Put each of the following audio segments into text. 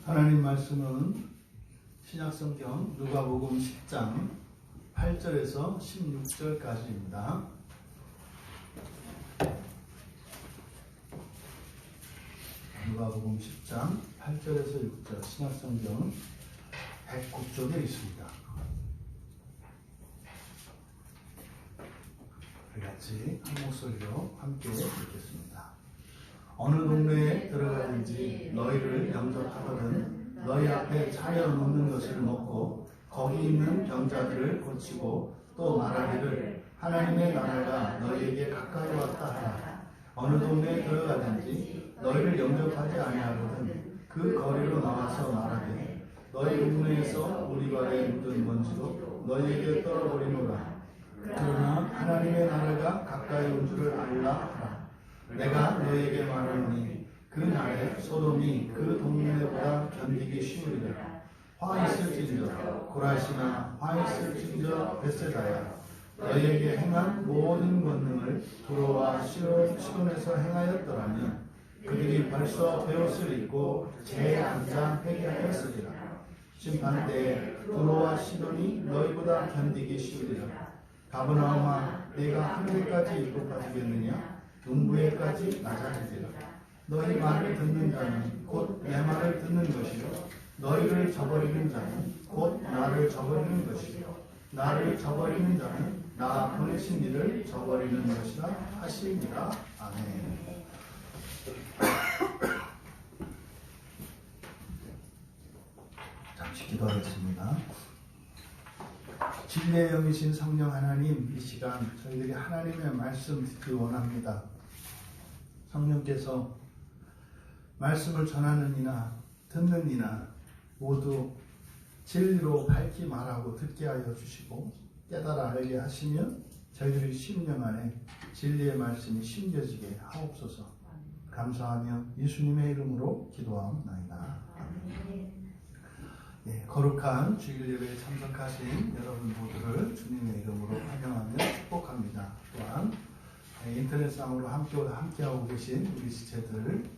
하나님 말씀은 신약성경 누가복음 10장 8절에서 16절까지입니다. 누가복음 10장 8절에서 6절 신약성경 109쪽에 있습니다. 우리 같이 한 목소리로 함께 읽겠습니다. 어느 동네에 들어가든지 너희를 영접하거든 너희 앞에 차려놓는 것을 먹고 거기 있는 병자들을 고치고 또 말하기를 하나님의 나라가 너희에게 가까이 왔다 하라. 어느 동네에 들어가든지 너희를 영접하지 아니하거든 그 거리로 나와서 말하되 너희 동네에서 우리 발에 묻은 먼지도 너희에게 떨어버리노라. 그러나 하나님의 나라가 가까이 온 줄을 알라 하라. 내가 너희에게 말하노니 그 날에 소돔이 그 동네보다 견디기 쉬우리라. 화 있을진저 고라시나 화 있을진저 벳세다야 너희에게 행한 모든 권능을 두로와 시돈에서 행하였더라면 그들이 벌써 베옷을 입고 제 앉아 회개하였으리라. 심판때에 두로와 시돈이 너희보다 견디기 쉬우리라. 가버나움아 내가 하늘에까지 일곱 가지겠느냐 동부에까지 낮아지리라. 너희 말을 듣는 자는 곧 내 말을 듣는 것이요 너희를 저버리는 자는 곧 나를 저버리는 것이요 나를 저버리는 자는 나 보내신 이를 저버리는 것이라 하시니라. 아멘. 잠시 기도하겠습니다. 진리의 영이신 성령 하나님, 이 시간 저희들이 하나님의 말씀 듣기 원합니다. 성령께서 말씀을 전하는 이나 듣는 이나 모두 진리로 밝히 말하고 듣게 하여 주시고 깨달아 알게 하시며 저희들의 심령 안에 진리의 말씀이 심겨지게 하옵소서. 감사하며 예수님의 이름으로 기도하옵나이다. 예, 거룩한 주일 예배에 참석하신 여러분 모두를 주님의 이름으로 환영하며 축복합니다. 또한 인터넷상으로 함께하고 계신 우리 지체들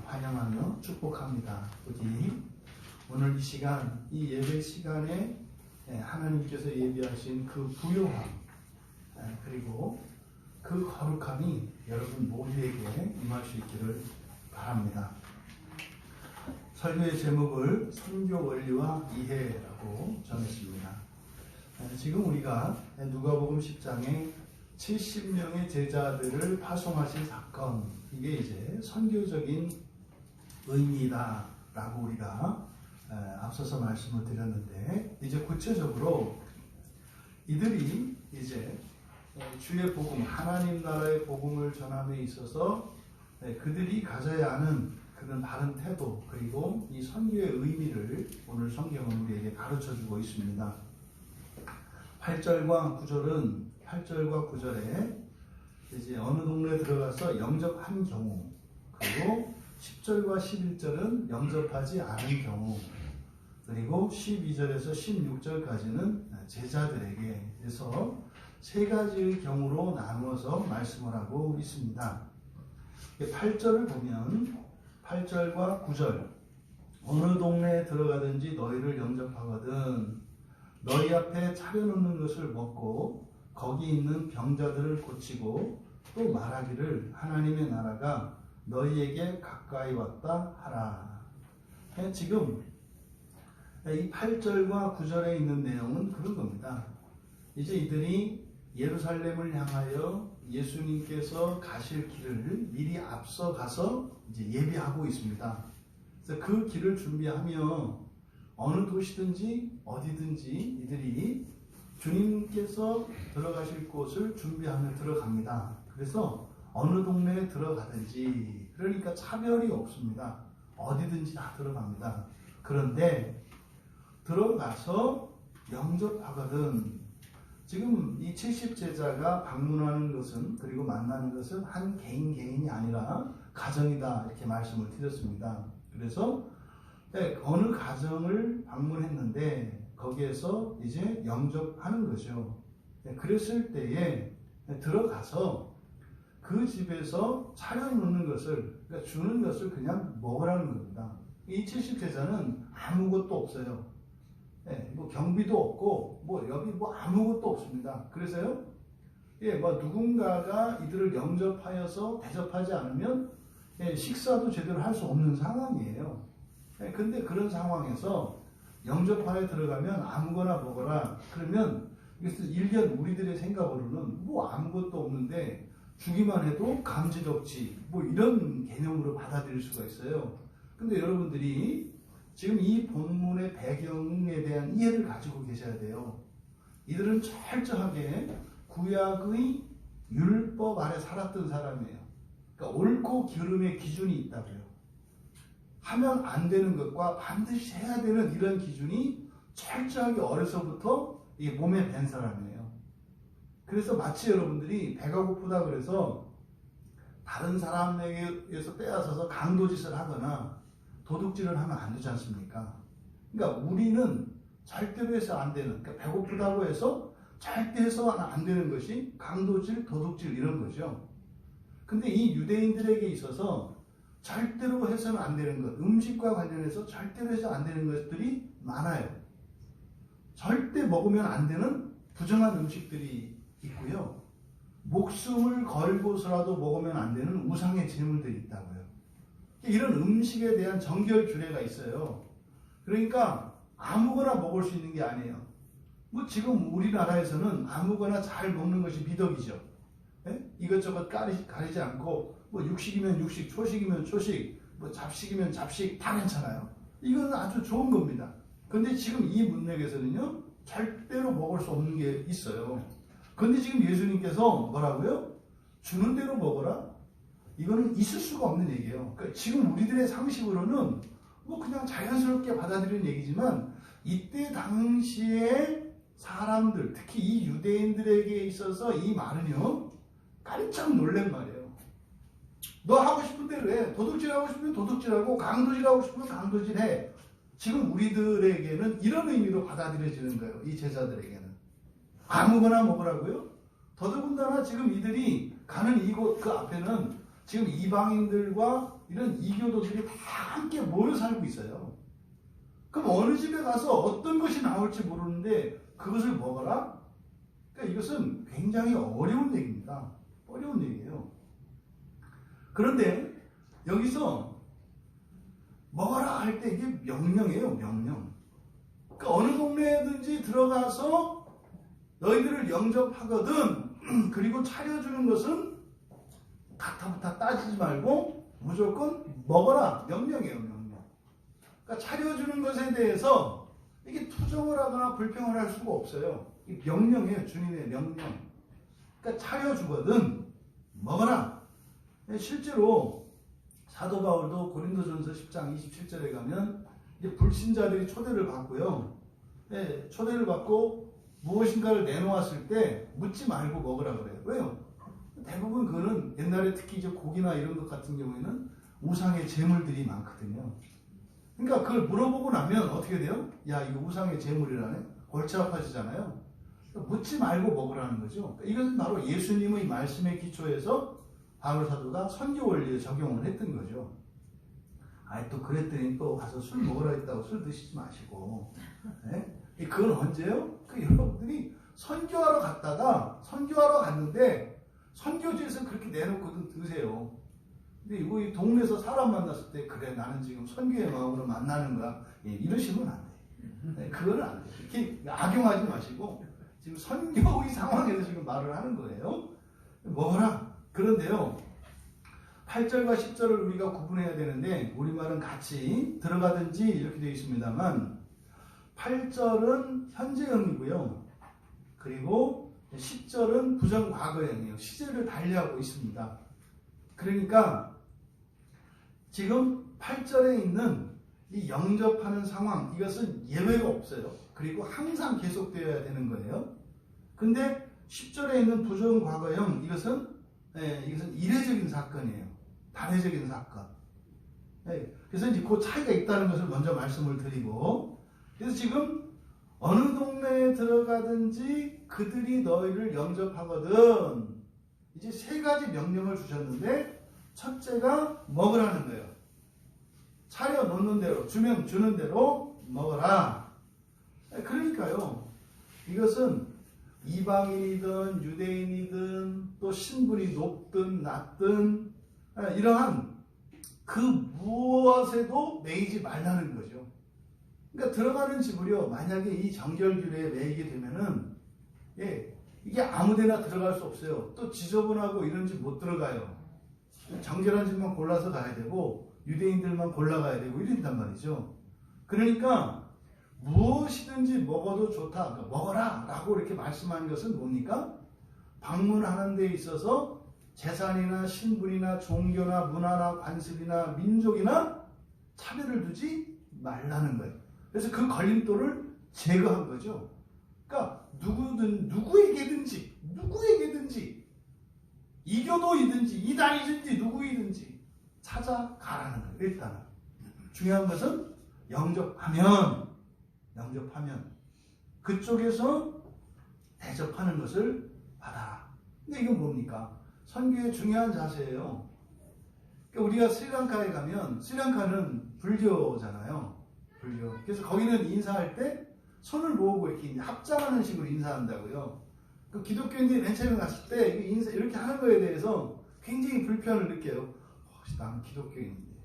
환영하며 축복합니다. 부디 오늘 이 시간, 이 예배 시간에 하나님께서 예비하신 그 부요함 그리고 그 거룩함이 여러분 모두에게 임할 수 있기를 바랍니다. 설교의 제목을 선교 원리와 이해라고 정했습니다. 지금 우리가 누가복음 10장에 70명의 제자들을 파송하신 사건, 이게 이제 선교적인 의미다라고 우리가 앞서서 말씀을 드렸는데, 이제 구체적으로 이들이 이제 주의 복음, 하나님 나라의 복음을 전함에 있어서 그들이 가져야 하는 그런 바른 태도, 그리고 이 선교의 의미를 오늘 성경은 우리에게 가르쳐주고 있습니다. 8절과 9절에 이제 어느 동네에 들어가서 영접한 경우, 그리고 10절과 11절은 영접하지 않은 경우, 그리고 12절에서 16절까지는 제자들에게 해서 세 가지의 경우로 나누어서 말씀을 하고 있습니다. 8절을 보면 8절과 9절 어느 동네에 들어가든지 너희를 영접하거든 너희 앞에 차려놓는 것을 먹고 거기 있는 병자들을 고치고 또 말하기를 하나님의 나라가 너희에게 가까이 왔다 하라. 지금 이 8절과 9절에 있는 내용은 그런 겁니다. 이제 이들이 예루살렘을 향하여 예수님께서 가실 길을 미리 앞서 가서 이제 예비하고 있습니다. 그래서 그 길을 준비하며 어느 도시든지 어디든지 이들이 주님께서 들어가실 곳을 준비하며 들어갑니다. 그래서 어느 동네에 들어가든지, 그러니까 차별이 없습니다. 어디든지 다 들어갑니다. 그런데 들어가서 영접하거든. 지금 이 70제자가 방문하는 것은, 그리고 만나는 것은 한 개인이 아니라 가정이다, 이렇게 말씀을 드렸습니다. 그래서 어느 가정을 방문했는데 거기에서 이제 영접하는 거죠. 그랬을 때에 들어가서 그 집에서 차려놓는 것을, 그러니까 주는 것을 그냥 먹으라는 겁니다. 이 70제자는 아무것도 없어요. 예, 뭐 경비도 없고 뭐 여기 뭐 아무것도 없습니다. 그래서요, 예, 뭐 누군가가 이들을 영접하여서 대접하지 않으면 예, 식사도 제대로 할 수 없는 상황이에요. 예, 근데 그런 상황에서 영접하에 들어가면 아무거나 먹어라. 그러면 이것은 일견 우리들의 생각으로는 뭐 아무것도 없는데 주기만 해도 감지덕지 뭐 이런 개념으로 받아들일 수가 있어요. 근데 여러분들이 지금 이 본문의 배경에 대한 이해를 가지고 계셔야 돼요. 이들은 철저하게 구약의 율법 아래 살았던 사람이에요. 그러니까 옳고 그름의 기준이 있다고요. 하면 안 되는 것과 반드시 해야 되는 이런 기준이 철저하게 어려서부터 이 몸에 밴 사람이에요. 그래서 마치 여러분들이 배가 고프다 그래서 다른 사람에게서 빼앗아서 강도짓을 하거나 도둑질을 하면 안 되지 않습니까? 그러니까 우리는 절대로 해서 안 되는, 그러니까 배고프다고 해서 절대 해서 안 되는 것이 강도질, 도둑질 이런 거죠. 근데 이 유대인들에게 있어서 절대로 해서는 안 되는 것, 음식과 관련해서 절대로 해서 안 되는 것들이 많아요. 절대 먹으면 안 되는 부정한 음식들이 있고요. 목숨을 걸고서라도 먹으면 안 되는 우상의 제물들이 있다고요. 이런 음식에 대한 정결규례가 있어요. 그러니까 아무거나 먹을 수 있는 게 아니에요. 뭐 지금 우리나라에서는 아무거나 잘 먹는 것이 미덕이죠. 예? 이것저것 가리지 않고 뭐 육식이면 육식, 초식이면 초식, 뭐 잡식이면 잡식 다 괜찮아요. 이건 아주 좋은 겁니다. 근데 지금 이 문맥에서는요, 절대로 먹을 수 없는 게 있어요. 근데 지금 예수님께서 뭐라고요? 주는 대로 먹어라? 이거는 있을 수가 없는 얘기예요. 그러니까 지금 우리들의 상식으로는 뭐 그냥 자연스럽게 받아들이는 얘기지만 이때 당시에 사람들, 특히 이 유대인들에게 있어서 이 말은요, 깜짝 놀란 말이에요. 너 하고 싶은 대로 해. 도둑질하고 싶으면 도둑질하고 강도질하고 싶으면 강도질해. 지금 우리들에게는 이런 의미로 받아들여지는 거예요. 이 제자들에게는. 아무거나 먹으라고요? 더더군다나 지금 이들이 가는 이곳 그 앞에는 지금 이방인들과 이런 이교도들이 다 함께 모여 살고 있어요. 그럼 어느 집에 가서 어떤 것이 나올지 모르는데 그것을 먹어라? 그러니까 이것은 굉장히 어려운 얘기입니다. 어려운 얘기예요. 그런데 여기서 먹어라 할 때 이게 명령이에요. 명령. 그러니까 어느 동네든지 들어가서 너희들을 영접하거든 그리고 차려주는 것은 가타부타 따지지 말고 무조건 먹어라. 명령이에요. 명령. 그러니까 차려주는 것에 대해서 이게 투정을 하거나 불평을 할 수가 없어요. 이 명령이에요. 주님의 명령. 그러니까 차려주거든 먹어라. 실제로 사도 바울도 고린도전서 10장 27절에 가면 이제 불신자들이 초대를 받고요. 초대를 받고 무엇인가를 내놓았을 때 묻지 말고 먹으라 그래요. 왜요? 대부분 그거는 옛날에 특히 이제 고기나 이런 것 같은 경우에는 우상의 제물들이 많거든요. 그러니까 그걸 물어보고 나면 어떻게 돼요? 야, 이거 우상의 제물이라네? 골치 아파지잖아요. 그러니까 묻지 말고 먹으라는 거죠. 그러니까 이것은 바로 예수님의 말씀에 기초해서 바울 사도가 선교 원리에 적용을 했던 거죠. 아이, 또 그랬더니 또 가서 술 먹으라 했다고 술 드시지 마시고. 네? 그건 언제요? 그 여러분들이 선교하러 갔는데 선교지에서 그렇게 내놓고도 드세요. 근데 이거 이 동네에서 사람 만났을 때 그래 나는 지금 선교의 마음으로 만나는 거야. 이러시면 안 돼. 네, 그거는 안 돼. 이렇게 악용하지 마시고 지금 선교의 상황에서 지금 말을 하는 거예요. 먹어라. 그런데요. 8절과 10절을 우리가 구분해야 되는데 우리말은 같이 들어가든지 이렇게 되어 있습니다만 8절은 현재형이고요. 그리고 10절은 부정과거형이에요. 시제를 달리하고 있습니다. 그러니까 지금 8절에 있는 이 영접하는 상황, 이것은 예외가 없어요. 그리고 항상 계속되어야 되는 거예요. 근데 10절에 있는 부정과거형, 이것은 이례적인 사건이에요. 단회적인 사건. 그래서 이제 그 차이가 있다는 것을 먼저 말씀을 드리고, 그래서 지금 어느 동네에 들어가든지 그들이 너희를 영접하거든. 이제 세 가지 명령을 주셨는데 첫째가 먹으라는 거예요. 차려놓는 대로, 주면 주는 대로 먹어라. 그러니까요, 이것은 이방인이든 유대인이든 또 신분이 높든 낮든 이러한 그 무엇에도 매이지 말라는 거죠. 그러니까 들어가는 집을요, 만약에 이 정결규례에 매이게 되면은, 이게 아무데나 들어갈 수 없어요. 또 지저분하고 이런 집 못 들어가요. 정결한 집만 골라서 가야 되고 유대인들만 골라가야 되고 이런단 말이죠. 그러니까 무엇이든지 먹어도 좋다, 그러니까 먹어라 라고 이렇게 말씀한 것은 뭡니까? 방문하는 데 있어서 재산이나 신분이나 종교나 문화나 관습이나 민족이나 차별을 두지 말라는 거예요. 그래서 그 걸림돌을 제거한 거죠. 그러니까 누구에게든지 이교도이든지 이단이든지 누구이든지 찾아가라는 거예요. 일단은 중요한 것은 영접하면 그쪽에서 대접하는 것을 받아라. 근데 이건 뭡니까? 선교의 중요한 자세예요. 그러니까 우리가 스리랑카에 가면, 스리랑카는 불교잖아요. 불교. 그래서 거기는 인사할 때 손을 모으고 이렇게 합장하는 식으로 인사한다고요. 그 기독교인들이 맨 처음에 갔을 때 인사 이렇게 하는 거에 대해서 굉장히 불편을 느껴요. 혹시 나는 기독교인인데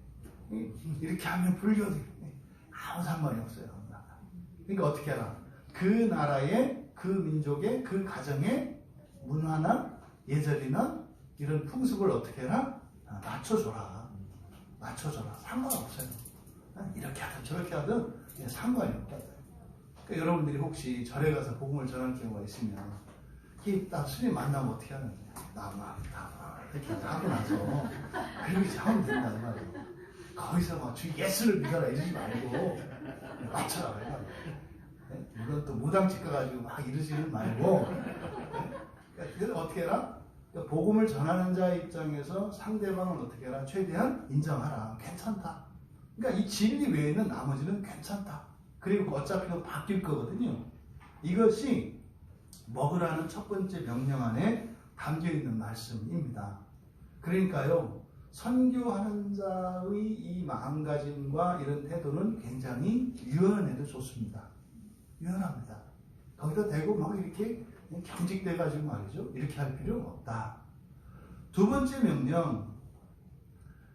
이렇게 하면 불교들이 아무 상관이 없어요. 그러니까 어떻게 하라? 그 나라의, 그 민족의, 그 가정의 문화나 예절이나 이런 풍습을 어떻게 해라? 맞춰줘라. 상관없어요. 이렇게 하든 저렇게 하든 상관이 없다. 그러니까 여러분들이 혹시 절에 가서 복음을 전할 경우가 있으면 딱 스님 만나면 어떻게 하는 거야? 이렇게 하고 나서 그리고 이제 하면 된다는 말이에요. 거기서 막 주 예수를 믿어라 이러지 말고 맞춰라. 물론 또 무당집 가가지고 막 이러지는 말고, 그러니까 어떻게 해라? 그러니까 복음을 전하는 자의 입장에서 상대방을 어떻게 해라? 최대한 인정하라. 괜찮다. 그러니까 이 진리 외에는 나머지는 괜찮다. 그리고 어차피 바뀔 거거든요. 이것이 먹으라는 첫 번째 명령 안에 담겨 있는 말씀입니다. 그러니까요, 선교하는 자의 이 마음가짐과 이런 태도는 굉장히 유연해도 좋습니다. 유연합니다. 거기다 대고 막 이렇게 경직돼가지고 말이죠. 이렇게 할 필요는 없다. 두 번째 명령.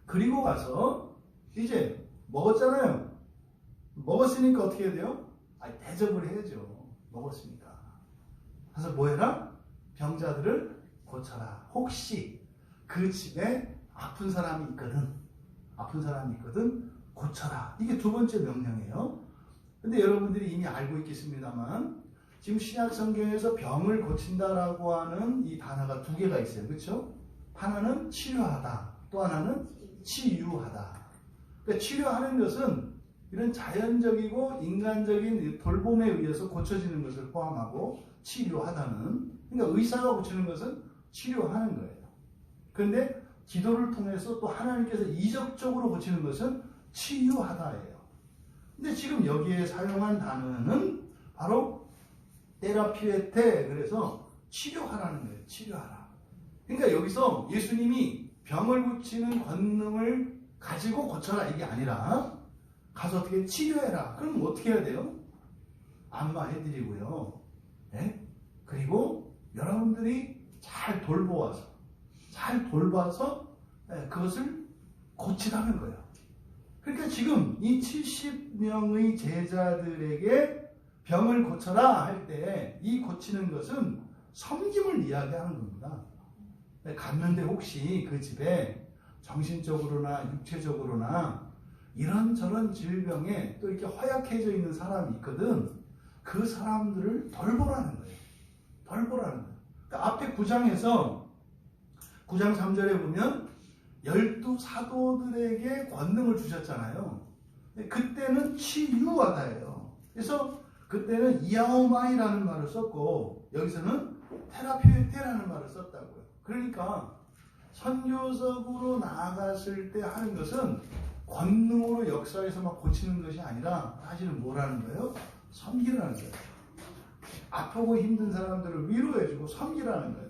그리고 가서 이제 먹었잖아요. 먹었으니까 어떻게 해야 돼요? 대접을 해야죠. 먹었으니까. 그래서 뭐 해라? 병자들을 고쳐라. 혹시 그 집에 아픈 사람이 있거든 고쳐라. 이게 두 번째 명령이에요. 근데 여러분들이 이미 알고 있겠습니다만 지금 신약 성경에서 병을 고친다라고 하는 이 단어가 두 개가 있어요. 그렇죠? 하나는 치료하다, 또 하나는 치유하다. 그러니까 치료하는 것은 이런 자연적이고 인간적인 돌봄에 의해서 고쳐지는 것을 포함하고, 치료하다는, 그러니까 의사가 고치는 것은 치료하는 거예요. 그런데 기도를 통해서 또 하나님께서 이적적으로 고치는 것은 치유하다예요. 근데 지금 여기에 사용한 단어는 바로 테라피에테, 그래서 치료하라는 거예요. 치료하라. 그러니까 여기서 예수님이 병을 고치는 권능을 가지고 고쳐라 이게 아니라 가서 어떻게 치료해라. 그럼 어떻게 해야 돼요? 안마해드리고요. 네? 그리고 여러분들이 잘 돌봐서 그것을 고치라는 거예요. 그러니까 지금 이 70명의 제자들에게 병을 고쳐라 할 때 이 고치는 것은 섬김을 이야기하는 겁니다. 갔는데 혹시 그 집에 정신적으로나 육체적으로나 이런저런 질병에 또 이렇게 허약해져 있는 사람이 있거든. 그 사람들을 돌보라는 거예요. 그러니까 앞에 9장에서 9장 3절에 보면 12 사도들에게 권능을 주셨잖아요. 그때는 치유하다예요. 그래서 그때는 이아오마이라는 말을 썼고 여기서는 테라피에테라는 말을 썼다고요. 그러니까 선교적으로 나아갔을 때 하는 것은 권능으로 역사에서 막 고치는 것이 아니라 사실은 뭐라는 거예요? 섬기라는 거예요. 아프고 힘든 사람들을 위로해주고 섬기라는 거예요.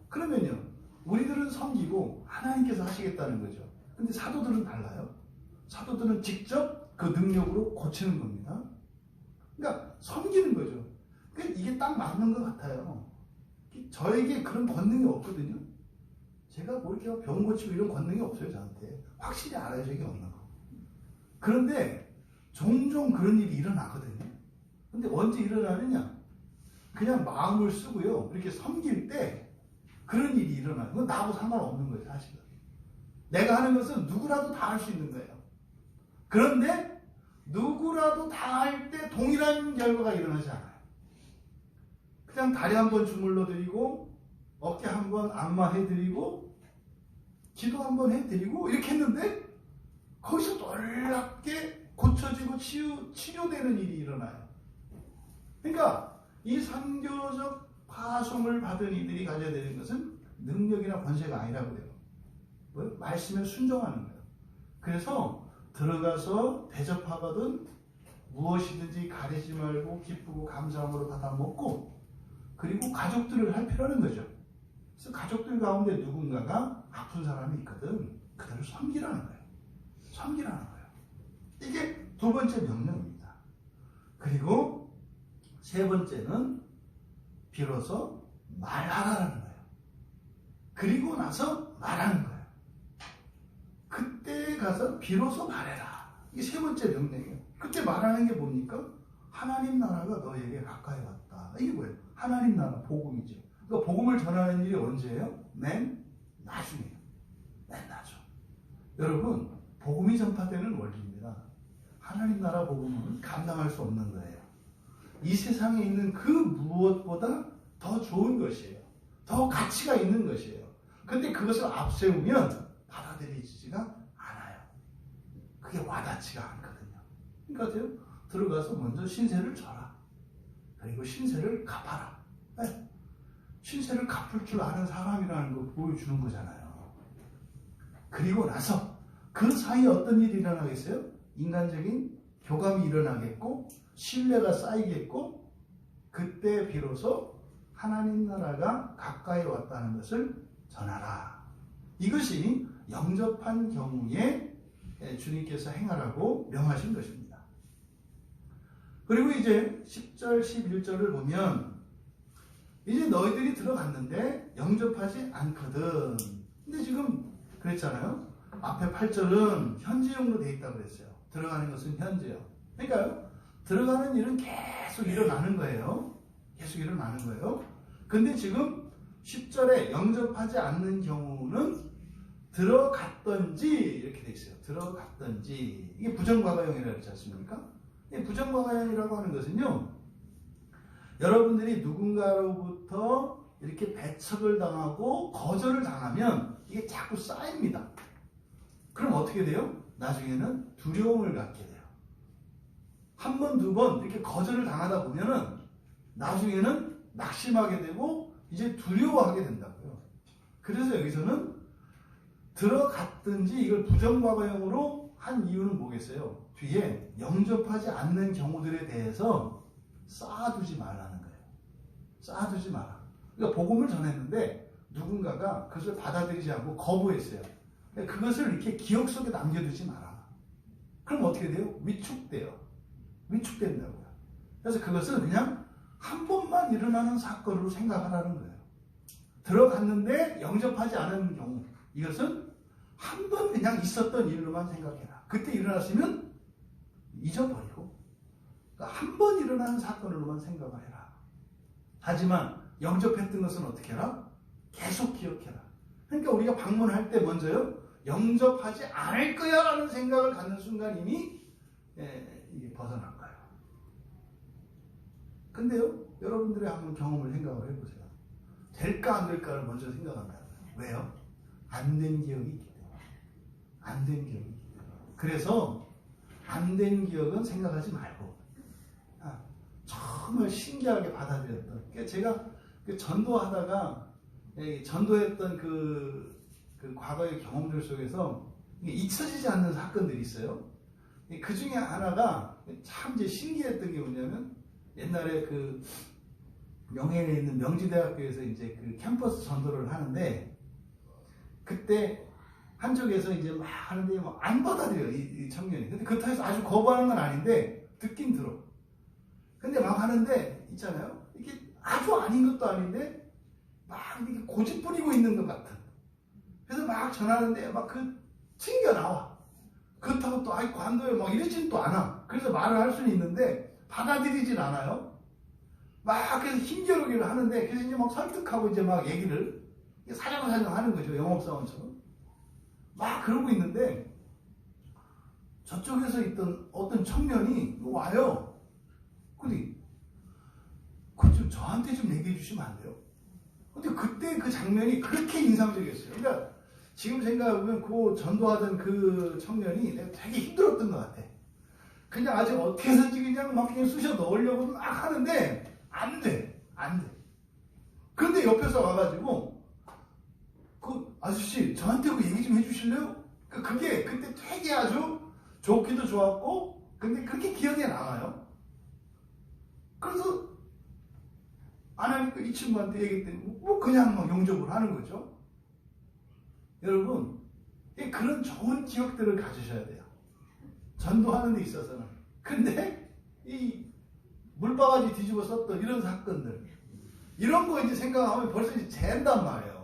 그러면요, 우리들은 섬기고 하나님께서 하시겠다는 거죠. 근데 사도들은 달라요. 사도들은 직접 그 능력으로 고치는 겁니다. 그러니까 섬기는 거죠. 그러니까 이게 딱 맞는 것 같아요. 저에게 그런 권능이 없거든요. 제가 뭐 이렇게 병 고치고 이런 권능이 없어요, 저한테. 확실히 알아요, 저게 없는 거. 그런데 종종 그런 일이 일어나거든요. 근데 언제 일어나느냐? 그냥 마음을 쓰고요. 이렇게 섬길 때 그런 일이 일어나요. 그건 나하고 상관없는 거예요, 사실은. 내가 하는 것은 누구라도 다 할 수 있는 거예요. 그런데 누구라도 다 할 때 동일한 결과가 일어나지 않아요. 그냥 다리 한번 주물러 드리고 어깨 한번 안마해 드리고 기도 한번 해드리고 이렇게 했는데 거기서 놀랍게 고쳐지고 치료되는 일이 일어나요. 그러니까 이 선교적 파송을 받은 이들이 가져야 되는 것은 능력이나 권세가 아니라고 해요. 뭐요? 말씀에 순종하는 거예요. 그래서 들어가서 대접하거든 무엇이든지 가리지 말고 기쁘고 감사함으로 받아 먹고 그리고 가족들을 살피라는 거죠. 그래서 가족들 가운데 누군가가 아픈 사람이 있거든 그들을 섬기라는 거예요. 섬기라는 거예요. 이게 두 번째 명령입니다. 그리고 세 번째는 비로소 말하라는 거예요. 그리고 나서 말하는 거예요. 그때 가서 비로소 말해라. 이게 세 번째 명령이에요. 그때 말하는 게 뭡니까? 하나님 나라가 너에게 가까이 왔다. 이게 뭐예요? 하나님 나라 복음이죠. 그러니까 복음을 전하는 일이 언제예요? 맨 나중이에요. 맨 나중. 여러분 복음이 전파되는 원리입니다. 하나님 나라 복음은 감당할 수 없는 거예요. 이 세상에 있는 그 무엇보다 더 좋은 것이에요. 더 가치가 있는 것이에요. 근데 그것을 앞세우면 받아들이지가 않아요. 그게 와닿지가 않거든요. 그러니까 들어가서 먼저 신세를 져라. 그리고 신세를 갚아라. 네. 신세를 갚을 줄 아는 사람이라는 걸 보여주는 거잖아요. 그리고 나서 그 사이에 어떤 일이 일어나겠어요? 인간적인 교감이 일어나겠고 신뢰가 쌓이겠고 그때 비로소 하나님 나라가 가까이 왔다는 것을 전하라. 이것이 영접한 경우에 주님께서 행하라고 명하신 것입니다. 그리고 이제 10절, 11절을 보면 이제 너희들이 들어갔는데 영접하지 않거든. 근데 지금 그랬잖아요. 앞에 8절은 현재형으로 되어 있다고 그랬어요. 들어가는 것은 현재형. 그러니까요. 들어가는 일은 계속 일어나는 거예요. 계속 일어나는 거예요. 근데 지금 10절에 영접하지 않는 경우는 들어갔던지 이렇게 되어 있어요. 들어갔던지. 이게 부정과거형이라고 했지 않습니까? 부정과거형이라고 하는 것은요. 여러분들이 누군가로부터 이렇게 배척을 당하고 거절을 당하면 이게 자꾸 쌓입니다. 그럼 어떻게 돼요? 나중에는 두려움을 갖게 돼요. 한 번, 두 번 이렇게 거절을 당하다 보면은 나중에는 낙심하게 되고 이제 두려워하게 된다고요. 그래서 여기서는 들어갔든지 이걸 부정과거형으로 한 이유는 뭐겠어요? 뒤에 영접하지 않는 경우들에 대해서 쌓아두지 말라는 거예요. 쌓아두지 마라. 그러니까 복음을 전했는데 누군가가 그것을 받아들이지 않고 거부했어요. 그러니까 그것을 이렇게 기억 속에 남겨두지 마라. 그럼 어떻게 돼요? 위축돼요. 위축된다고요. 그래서 그것은 그냥 한 번만 일어나는 사건으로 생각하라는 거예요. 들어갔는데 영접하지 않은 경우 이것은 한 번 그냥 있었던 일로만 생각해라. 그때 일어났으면 잊어버리고 한 번 일어나는 사건으로만 생각을 해라. 하지만 영접했던 것은 어떻게 해라? 계속 기억해라. 그러니까 우리가 방문할 때 먼저요. 영접하지 않을 거야 라는 생각을 갖는 순간 이미 이게 벗어난 거예요. 근데요. 여러분들의 한번 경험을 생각을 해보세요. 될까 안 될까를 먼저 생각한다고요. 왜요? 안 된 기억이 있기 때문에. 안 된 기억이 있기 때문에. 그래서 안 된 기억은 생각하지 말고 정말 신기하게 받아들였던. 그러니까 제가 전도하다가 전도했던 그 과거의 경험들 속에서 잊혀지지 않는 사건들이 있어요. 그 중에 하나가 참 이제 신기했던 게 뭐냐면 옛날에 그 명예에 있는 명지대학교에서 이제 그 캠퍼스 전도를 하는데 그때 한쪽에서 이제 막 하는데 막 안 받아들여요, 이 청년이. 근데 그렇다고 해서 아주 거부하는 건 아닌데, 듣긴 들어. 근데 막 하는데, 있잖아요? 이게 아주 아닌 것도 아닌데, 막 이렇게 고집 부리고 있는 것 같은. 그래서 막 전하는데, 막 튕겨 나와. 그렇다고 또, 아이, 관둬요. 막 이러지는 또 않아. 그래서 말을 할 수는 있는데, 받아들이진 않아요. 막 그래서 힘겨루기를 하는데, 그래서 이제 막 설득하고 이제 막 얘기를, 사정사정 하는 거죠. 영업사원처럼. 막 그러고 있는데, 저쪽에서 있던 어떤 청년이 와요. 근데, 좀 저한테 좀 얘기해 주시면 안 돼요? 근데 그때 그 장면이 그렇게 인상적이었어요. 그러니까, 지금 생각해보면 그 전도하던 그 청년이 되게 힘들었던 것 같아. 그냥 아직 어떻게 해서든지 그냥 막 그냥 쑤셔 넣으려고 막 하는데, 안 돼. 안 돼. 그런데 옆에서 와가지고, 아저씨, 저한테 그 얘기 좀 해주실래요? 그게 그때 되게 아주 좋기도 좋았고, 근데 그렇게 기억에 남아요. 그래서, 안 하니까 이 친구한테 얘기했더니, 뭐 그냥 막 용접을 하는 거죠. 여러분, 그런 좋은 기억들을 가지셔야 돼요. 전도하는 데 있어서는. 근데, 이 물바가지 뒤집어 썼던 이런 사건들, 이런 거 이제 생각하면 벌써 이제 잰단 말이에요.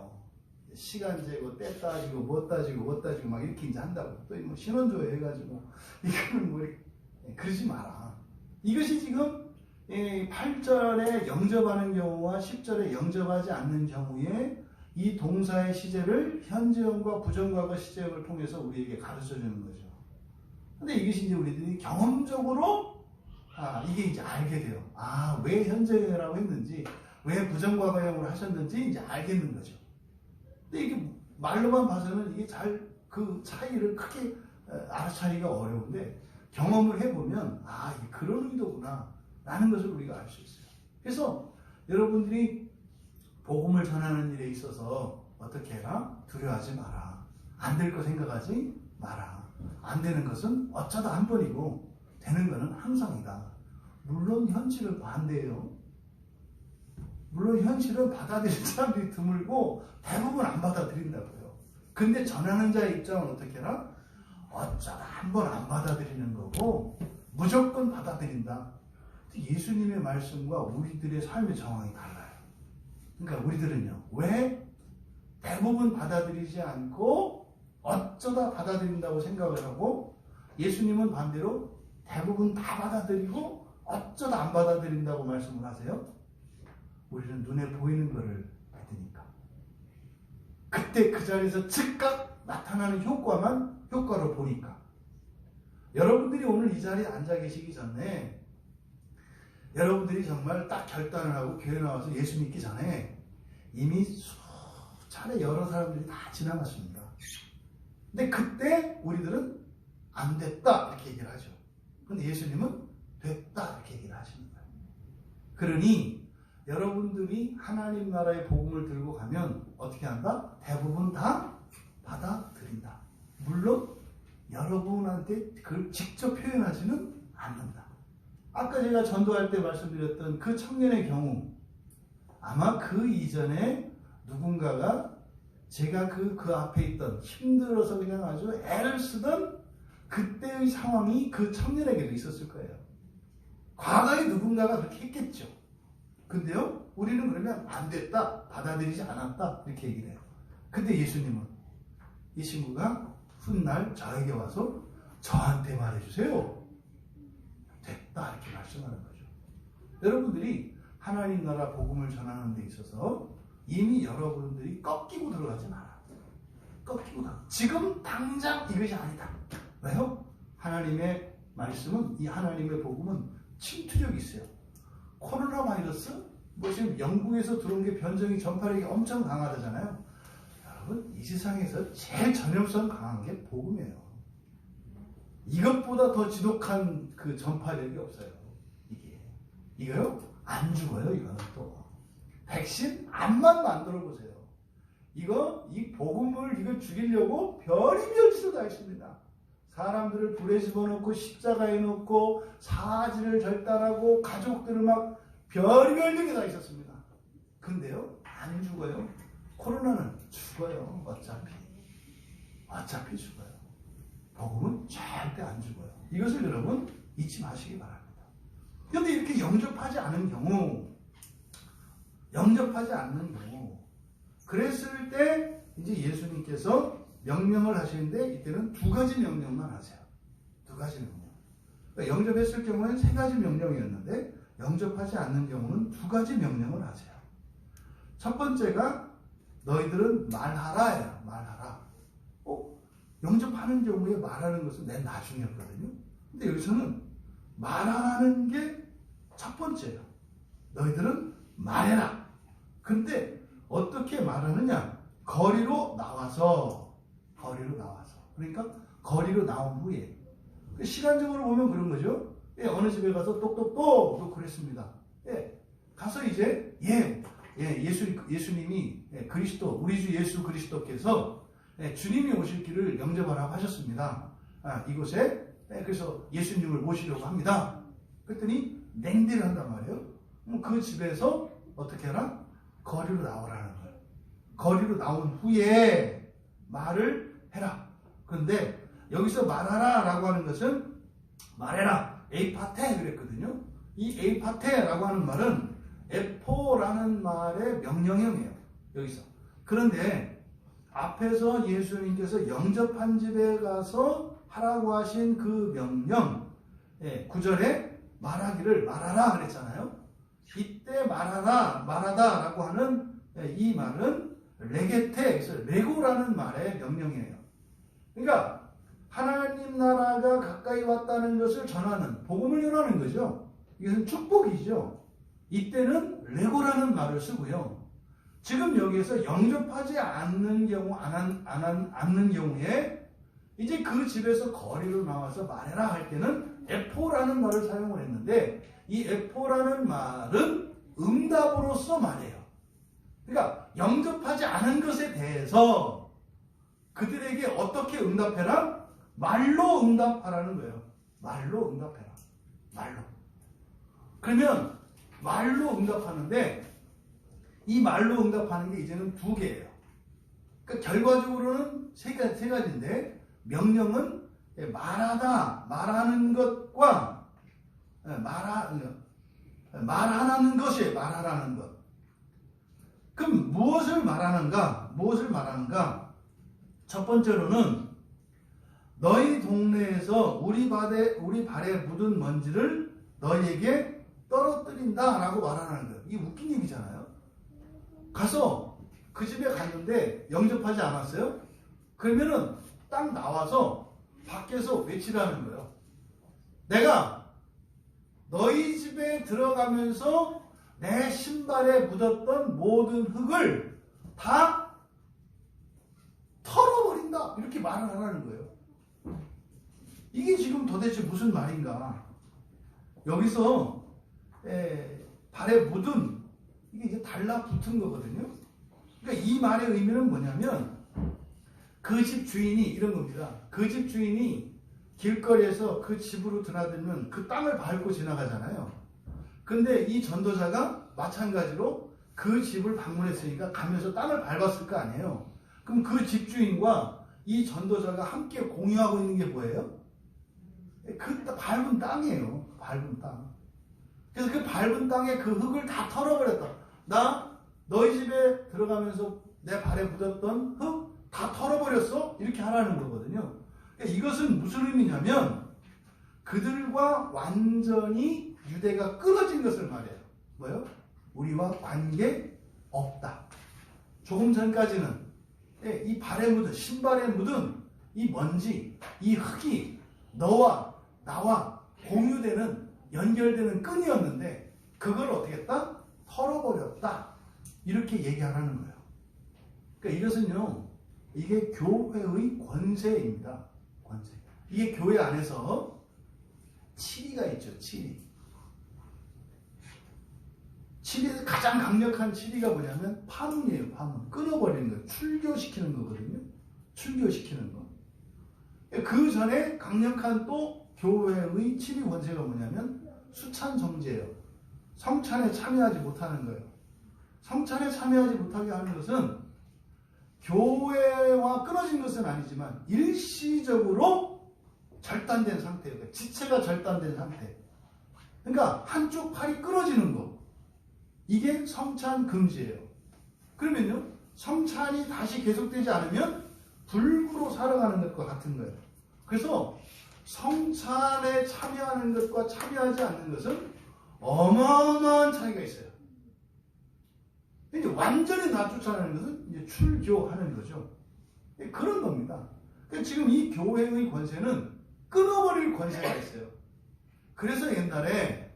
시간 재고, 때 따지고, 뭐 따지고, 막 이렇게 이제 한다고. 또 뭐 신원조회 해가지고, 이거는 뭐, 그러지 마라. 이것이 지금, 8절에 영접하는 경우와 10절에 영접하지 않는 경우에 이 동사의 시제를 현재형과 부정과거 시제형을 통해서 우리에게 가르쳐 주는 거죠. 근데 이것이 이제 우리들이 경험적으로, 이게 이제 알게 돼요. 왜 현재형이라고 했는지, 왜 부정과거형으로 하셨는지 이제 알겠는 거죠. 근데 이게 말로만 봐서는 이게 그 차이를 크게 알아차리기가 어려운데, 경험을 해보면, 이게 그런 의도구나. 라는 것을 우리가 알 수 있어요. 그래서 여러분들이 복음을 전하는 일에 있어서 어떻게 해라? 두려워하지 마라. 안 될 거 생각하지 마라. 안 되는 것은 어쩌다 한 번이고 되는 것은 항상이다. 물론 현실은 반대예요. 물론 현실은 받아들이는 사람들이 드물고 대부분 안 받아들인다고요. 근데 전하는 자의 입장은 어떻게 해라? 어쩌다 한 번 안 받아들이는 거고 무조건 받아들인다. 예수님의 말씀과 우리들의 삶의 정황이 달라요. 그러니까 우리들은요, 왜 대부분 받아들이지 않고 어쩌다 받아들인다고 생각을 하고, 예수님은 반대로 대부분 다 받아들이고 어쩌다 안 받아들인다고 말씀을 하세요? 우리는 눈에 보이는 것을 믿으니까. 그때 그 자리에서 즉각 나타나는 효과를 보니까. 여러분들이 오늘 이 자리에 앉아 계시기 전에 여러분들이 정말 딱 결단을 하고 교회 나와서 예수 믿기 전에 이미 수차례 여러 사람들이 다 지나갔습니다. 근데 그때 우리들은 안 됐다 이렇게 얘기를 하죠. 근데 예수님은 됐다 이렇게 얘기를 하시는 거예요. 그러니 여러분들이 하나님 나라의 복음을 들고 가면 어떻게 한다? 대부분 다 받아들인다. 물론 여러분한테 그걸 직접 표현하지는 않는다. 아까 제가 전도할 때 말씀드렸던 그 청년의 경우, 아마 그 이전에 누군가가 제가 그 앞에 있던 힘들어서 그냥 아주 애를 쓰던 그때의 상황이 그 청년에게도 있었을 거예요. 과거에 누군가가 그렇게 했겠죠. 근데요, 우리는 그러면 안 됐다, 받아들이지 않았다 이렇게 얘기를 해요. 근데 예수님은 이 친구가 훗날 저에게 와서 저한테 말해주세요. 됐다 이렇게 말씀하는 거죠. 여러분들이 하나님 나라 복음을 전하는 데 있어서 이미 여러분들이 꺾이고 들어가지 마라. 꺾이고 들어가. 지금 당장 이것이 아니다. 왜요? 하나님의 말씀은, 이 하나님의 복음은 침투력이 있어요. 코로나 바이러스, 지금 영국에서 들어온 게 변종이 전파력이 엄청 강하다잖아요. 여러분, 이 세상에서 제일 전염성 강한 게 복음이에요. 이것보다 더 지독한 그 전파력이 없어요. 이거요? 안 죽어요, 이거는 또. 백신 암만 만들어 보세요. 이 복음을 이걸 죽이려고 별의별 짓을 다 했습니다. 사람들을 불에 집어넣고 십자가에 넣고 사지를 절단하고 가족들을 막 별의별 일이 다 있었습니다. 근데요, 안 죽어요. 코로나는 죽어요, 어차피. 어차피 죽어요. 복음은 절대 안 죽어요. 이것을 여러분 잊지 마시기 바랍니다. 그런데 이렇게 영접하지 않은 경우, 그랬을 때 이제 예수님께서 명령을 하시는데 이때는 두 가지 명령만 하세요. 두 가지 명령. 그러니까 영접했을 경우에는 세 가지 명령이었는데 영접하지 않는 경우는 두 가지 명령을 하세요. 첫 번째가 너희들은 말하라예요. 말하라. 영접하는 경우에 말하는 것은 맨 나중이었거든요. 근데 여기서는 말하라는 게 첫 번째예요. 너희들은 말해라. 근데 어떻게 말하느냐? 거리로 나와서. 그러니까 거리로 나온 후에. 시간적으로 보면 그런 거죠. 어느 집에 가서 똑똑똑 그랬습니다. 가서 이제 예수님이 그리스도, 우리 주 예수 그리스도께서 주님이 오실 길을 영접하라고 하셨습니다. 이곳에 그래서 예수님을 모시려고 합니다. 그랬더니 냉대를 한단 말이에요. 그 집에서 어떻게 하라? 거리로 나오라는 거예요. 거리로 나온 후에 말을 해라. 그런데 여기서 말하라 라고 하는 것은 말해라, 에이파테 그랬거든요. 이 에이파테라고 하는 말은 에포라는 말의 명령형이에요. 여기서. 그런데 앞에서 예수님께서 영접한 집에 가서 하라고 하신 그 명령, 9절에 말하기를 말하라 그랬잖아요. 이때 말하다 라고 하는 이 말은 레게테, 레고라는 말의 명령이에요. 그러니까 하나님 나라가 가까이 왔다는 것을 전하는, 복음을 전하는 거죠. 이것은 축복이죠. 이때는 레고라는 말을 쓰고요. 지금 여기에서 영접하지 않는 경우, 않는 경우에 이제 그 집에서 거리로 나와서 말해라 할 때는 에포라는 말을 사용을 했는데 이 에포라는 말은 응답으로서 말해요. 그러니까 영접하지 않은 것에 대해서 그들에게 어떻게 응답해라? 말로 응답하라는 거예요. 말로 응답해라. 말로. 그러면 말로 응답하는데 이 말로 응답하는 게 이제는 두 개예요. 그러니까 결과적으로는 세 가지인데 명령은 말하는 것과 말하는 것이에요. 말하라는 것. 그럼 무엇을 말하는가? 첫 번째로는 너희 동네에서 우리 발에 묻은 먼지를 너희에게 떨어뜨린다 라고 말하는 거예요. 이게 웃긴 얘기잖아요. 가서 그 집에 갔는데 영접하지 않았어요? 그러면은 딱 나와서 밖에서 외치라는 거예요. 내가 너희 집에 들어가면서 내 신발에 묻었던 모든 흙을 다 털어버린다. 이렇게 말을 하라는 거예요. 이게 지금 도대체 무슨 말인가? 여기서 발에 묻은 이게 이제 달라붙은 거거든요. 그러니까 이 말의 의미는 뭐냐면 그 집 주인이 이런 겁니다. 그 집 주인이 길거리에서 그 집으로 드나들면 그 땅을 밟고 지나가잖아요. 근데 이 전도자가 마찬가지로 그 집을 방문했으니까 가면서 땅을 밟았을 거 아니에요. 그럼 그 집주인과 이 전도자가 함께 공유하고 있는 게 뭐예요? 그 밟은 땅이에요. 밟은 땅. 그래서 그 밟은 땅에 그 흙을 다 털어버렸다. 나 너희 집에 들어가면서 내 발에 묻었던 흙 다 털어버렸어? 이렇게 하라는 거거든요. 그러니까 이것은 무슨 의미냐면 그들과 완전히 유대가 끊어진 것을 말해요. 뭐요? 우리와 관계 없다. 조금 전까지는 이 발에 묻은, 신발에 묻은 이 먼지, 이 흙이 너와 나와 공유되는, 연결되는 끈이었는데 그걸 어떻게 했다? 털어버렸다. 이렇게 얘기하라는 거예요. 그러니까 이것은요, 이게 교회의 권세입니다. 권세. 이게 교회 안에서 치리가 있죠. 치리에서 가장 강력한 치리가 뭐냐면 파문이에요. 파문. 끊어버리는 거예요. 출교시키는 거거든요. 출교시키는 거. 그 전에 강력한 또 교회의 치리 권세가 뭐냐면 수찬 정죄예요. 성찬에 참여하지 못하는 거예요. 성찬에 참여하지 못하게 하는 것은 교회와 끊어진 것은 아니지만 일시적으로 절단된 상태예요. 지체가 절단된 상태. 그러니까 한쪽 팔이 끊어지는 거. 이게 성찬 금지예요. 그러면요, 성찬이 다시 계속되지 않으면 불구로 살아가는 것과 같은 거예요. 그래서 성찬에 참여하는 것과 참여하지 않는 것은 어마어마한 차이가 있어요. 이제 완전히 다 쫓아내는 것은 이제 출교하는 거죠. 그런 겁니다. 그러니까 지금 이 교회의 권세는 끊어버릴 권세가 있어요. 그래서 옛날에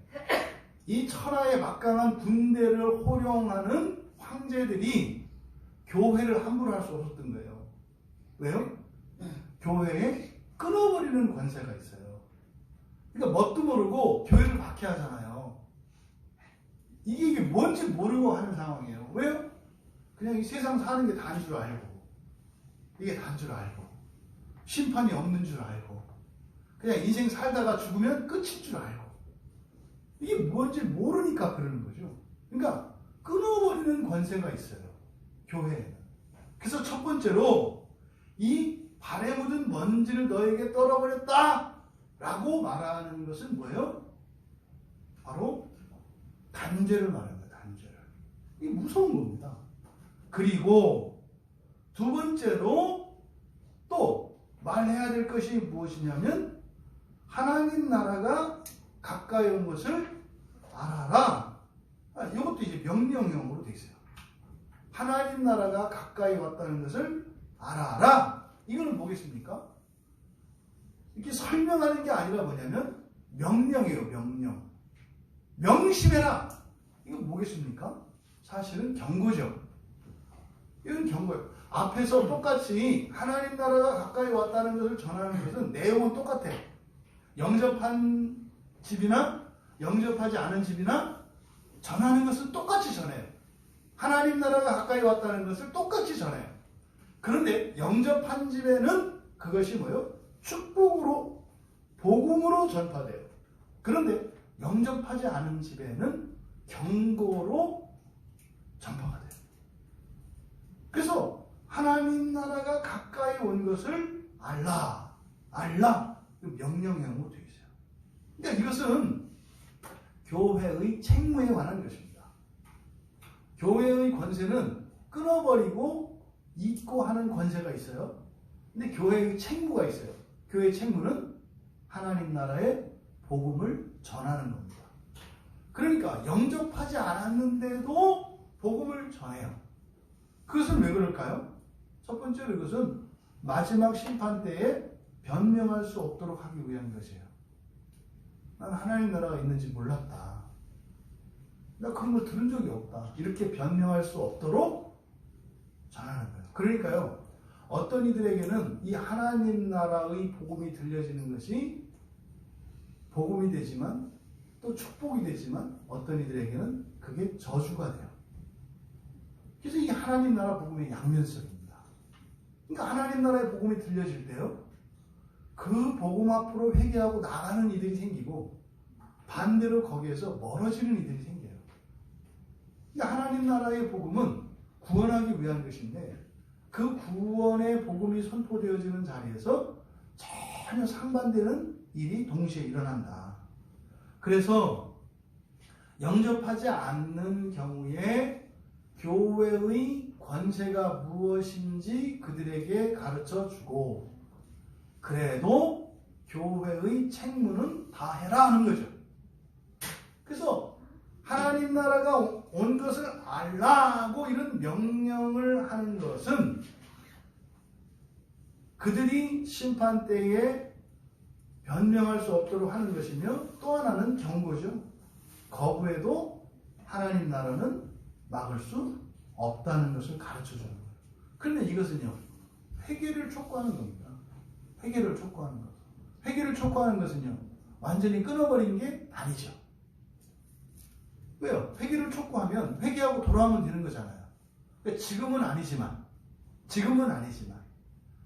이 천하의 막강한 군대를 호령하는 황제들이 교회를 함부로 할 수 없었던 거예요. 왜요? 교회에 끊어버리는 권세가 있어요. 그러니까 뭣도 모르고 교회를 박해하잖아요. 이게 뭔지 모르고 하는 상황이에요. 왜요? 그냥 이 세상 사는 게 다인 줄 알고, 이게 다인 줄 알고, 심판이 없는 줄 알고, 그냥 인생 살다가 죽으면 끝인 줄 알고, 이게 뭔지 모르니까 그러는 거죠. 그러니까 끊어버리는 권세가 있어요, 교회에는. 그래서 첫 번째로 이 발에 묻은 먼지를 너에게 떨어버렸다 라고 말하는 것은 뭐예요? 바로 단죄를 말하는 거예요. 단죄를. 이게 무서운 겁니다. 그리고 두 번째로 또 말해야 될 것이 무엇이냐면 하나님 나라가 가까이 온 것을 알아라. 이것도 이제 명령형으로 되어 있어요. 하나님 나라가 가까이 왔다는 것을 알아라. 이거는 뭐겠습니까? 이렇게 설명하는 게 아니라 뭐냐면 명령이에요. 명령. 명심해라. 이건 뭐겠습니까? 사실은 경고죠. 이건 경고예요. 앞에서 똑같이 하나님 나라가 가까이 왔다는 것을 전하는 것은 내용은 똑같아요. 영접한 집이나 영접하지 않은 집이나 전하는 것은 똑같이 전해요. 하나님 나라가 가까이 왔다는 것을 똑같이 전해요. 그런데 영접한 집에는 그것이 뭐예요? 축복으로, 복음으로 전파돼요. 그런데 영접하지 않은 집에는 경고로 전파가 돼요. 그래서 하나님 나라가 가까이 온 것을 알라, 알라, 명령형으로 되어 있어요. 그러니까 이것은 교회의 책무에 관한 것입니다. 교회의 권세는 끊어버리고 잊고 하는 권세가 있어요. 근데 교회의 책무가 있어요. 교회의 책무는 하나님 나라의 복음을 전하는 겁니다. 그러니까 영접하지 않았는데도 복음을 전해요. 그것은 왜 그럴까요? 첫 번째로 이것은 마지막 심판 때에 변명할 수 없도록 하기 위한 것이에요. 난 하나님 나라가 있는지 몰랐다. 나 그런 걸 들은 적이 없다. 이렇게 변명할 수 없도록 전하는 거예요. 그러니까요, 어떤 이들에게는 이 하나님 나라의 복음이 들려지는 것이 복음이 되지만 또 축복이 되지만 어떤 이들에게는 그게 저주가 돼요. 그래서 이 하나님 나라 복음의 양면성입니다. 그러니까 하나님 나라의 복음이 들려질 때요, 그 복음 앞으로 회개하고 나가는 이들이 생기고 반대로 거기에서 멀어지는 이들이 생겨요. 그러니까 하나님 나라의 복음은 구원하기 위한 것인데 그 구원의 복음이 선포되어지는 자리에서 전혀 상반되는 일이 동시에 일어난다. 그래서 영접하지 않는 경우에 교회의 권세가 무엇인지 그들에게 가르쳐 주고, 그래도 교회의 책무는 다 해라 하는 거죠. 그래서 하나님 나라가 온 것을 알라고 이런 명령을 하는 것은 그들이 심판 때에 변명할 수 없도록 하는 것이며, 또 하나는 경고죠. 거부해도 하나님 나라는 막을 수 없다는 것을 가르쳐 주는 거예요. 그런데 이것은요, 회개를 촉구하는 겁니다. 회개를 촉구하는 것. 회개를 촉구하는 것은요, 완전히 끊어버린 게 아니죠. 왜요? 회개를 촉구하면 회개하고 돌아오면 되는 거잖아요. 그러니까 지금은 아니지만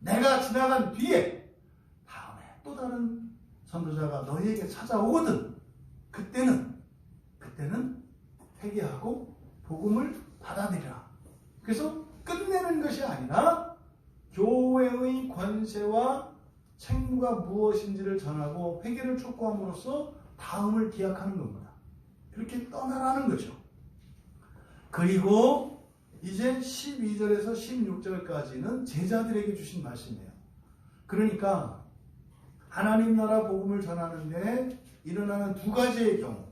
내가 지나간 뒤에 다음에 또 다른 선도자가 너희에게 찾아오거든. 그때는 회개하고 복음을 받아들이라. 그래서 끝내는 것이 아니라 교회의 권세와 책무가 무엇인지를 전하고 회개를 촉구함으로써 다음을 기약하는 겁니다. 그렇게 떠나라는 거죠. 그리고 이제 12절에서 16절까지는 제자들에게 주신 말씀이에요. 그러니까 하나님 나라 복음을 전하는데 일어나는 두 가지의 경우,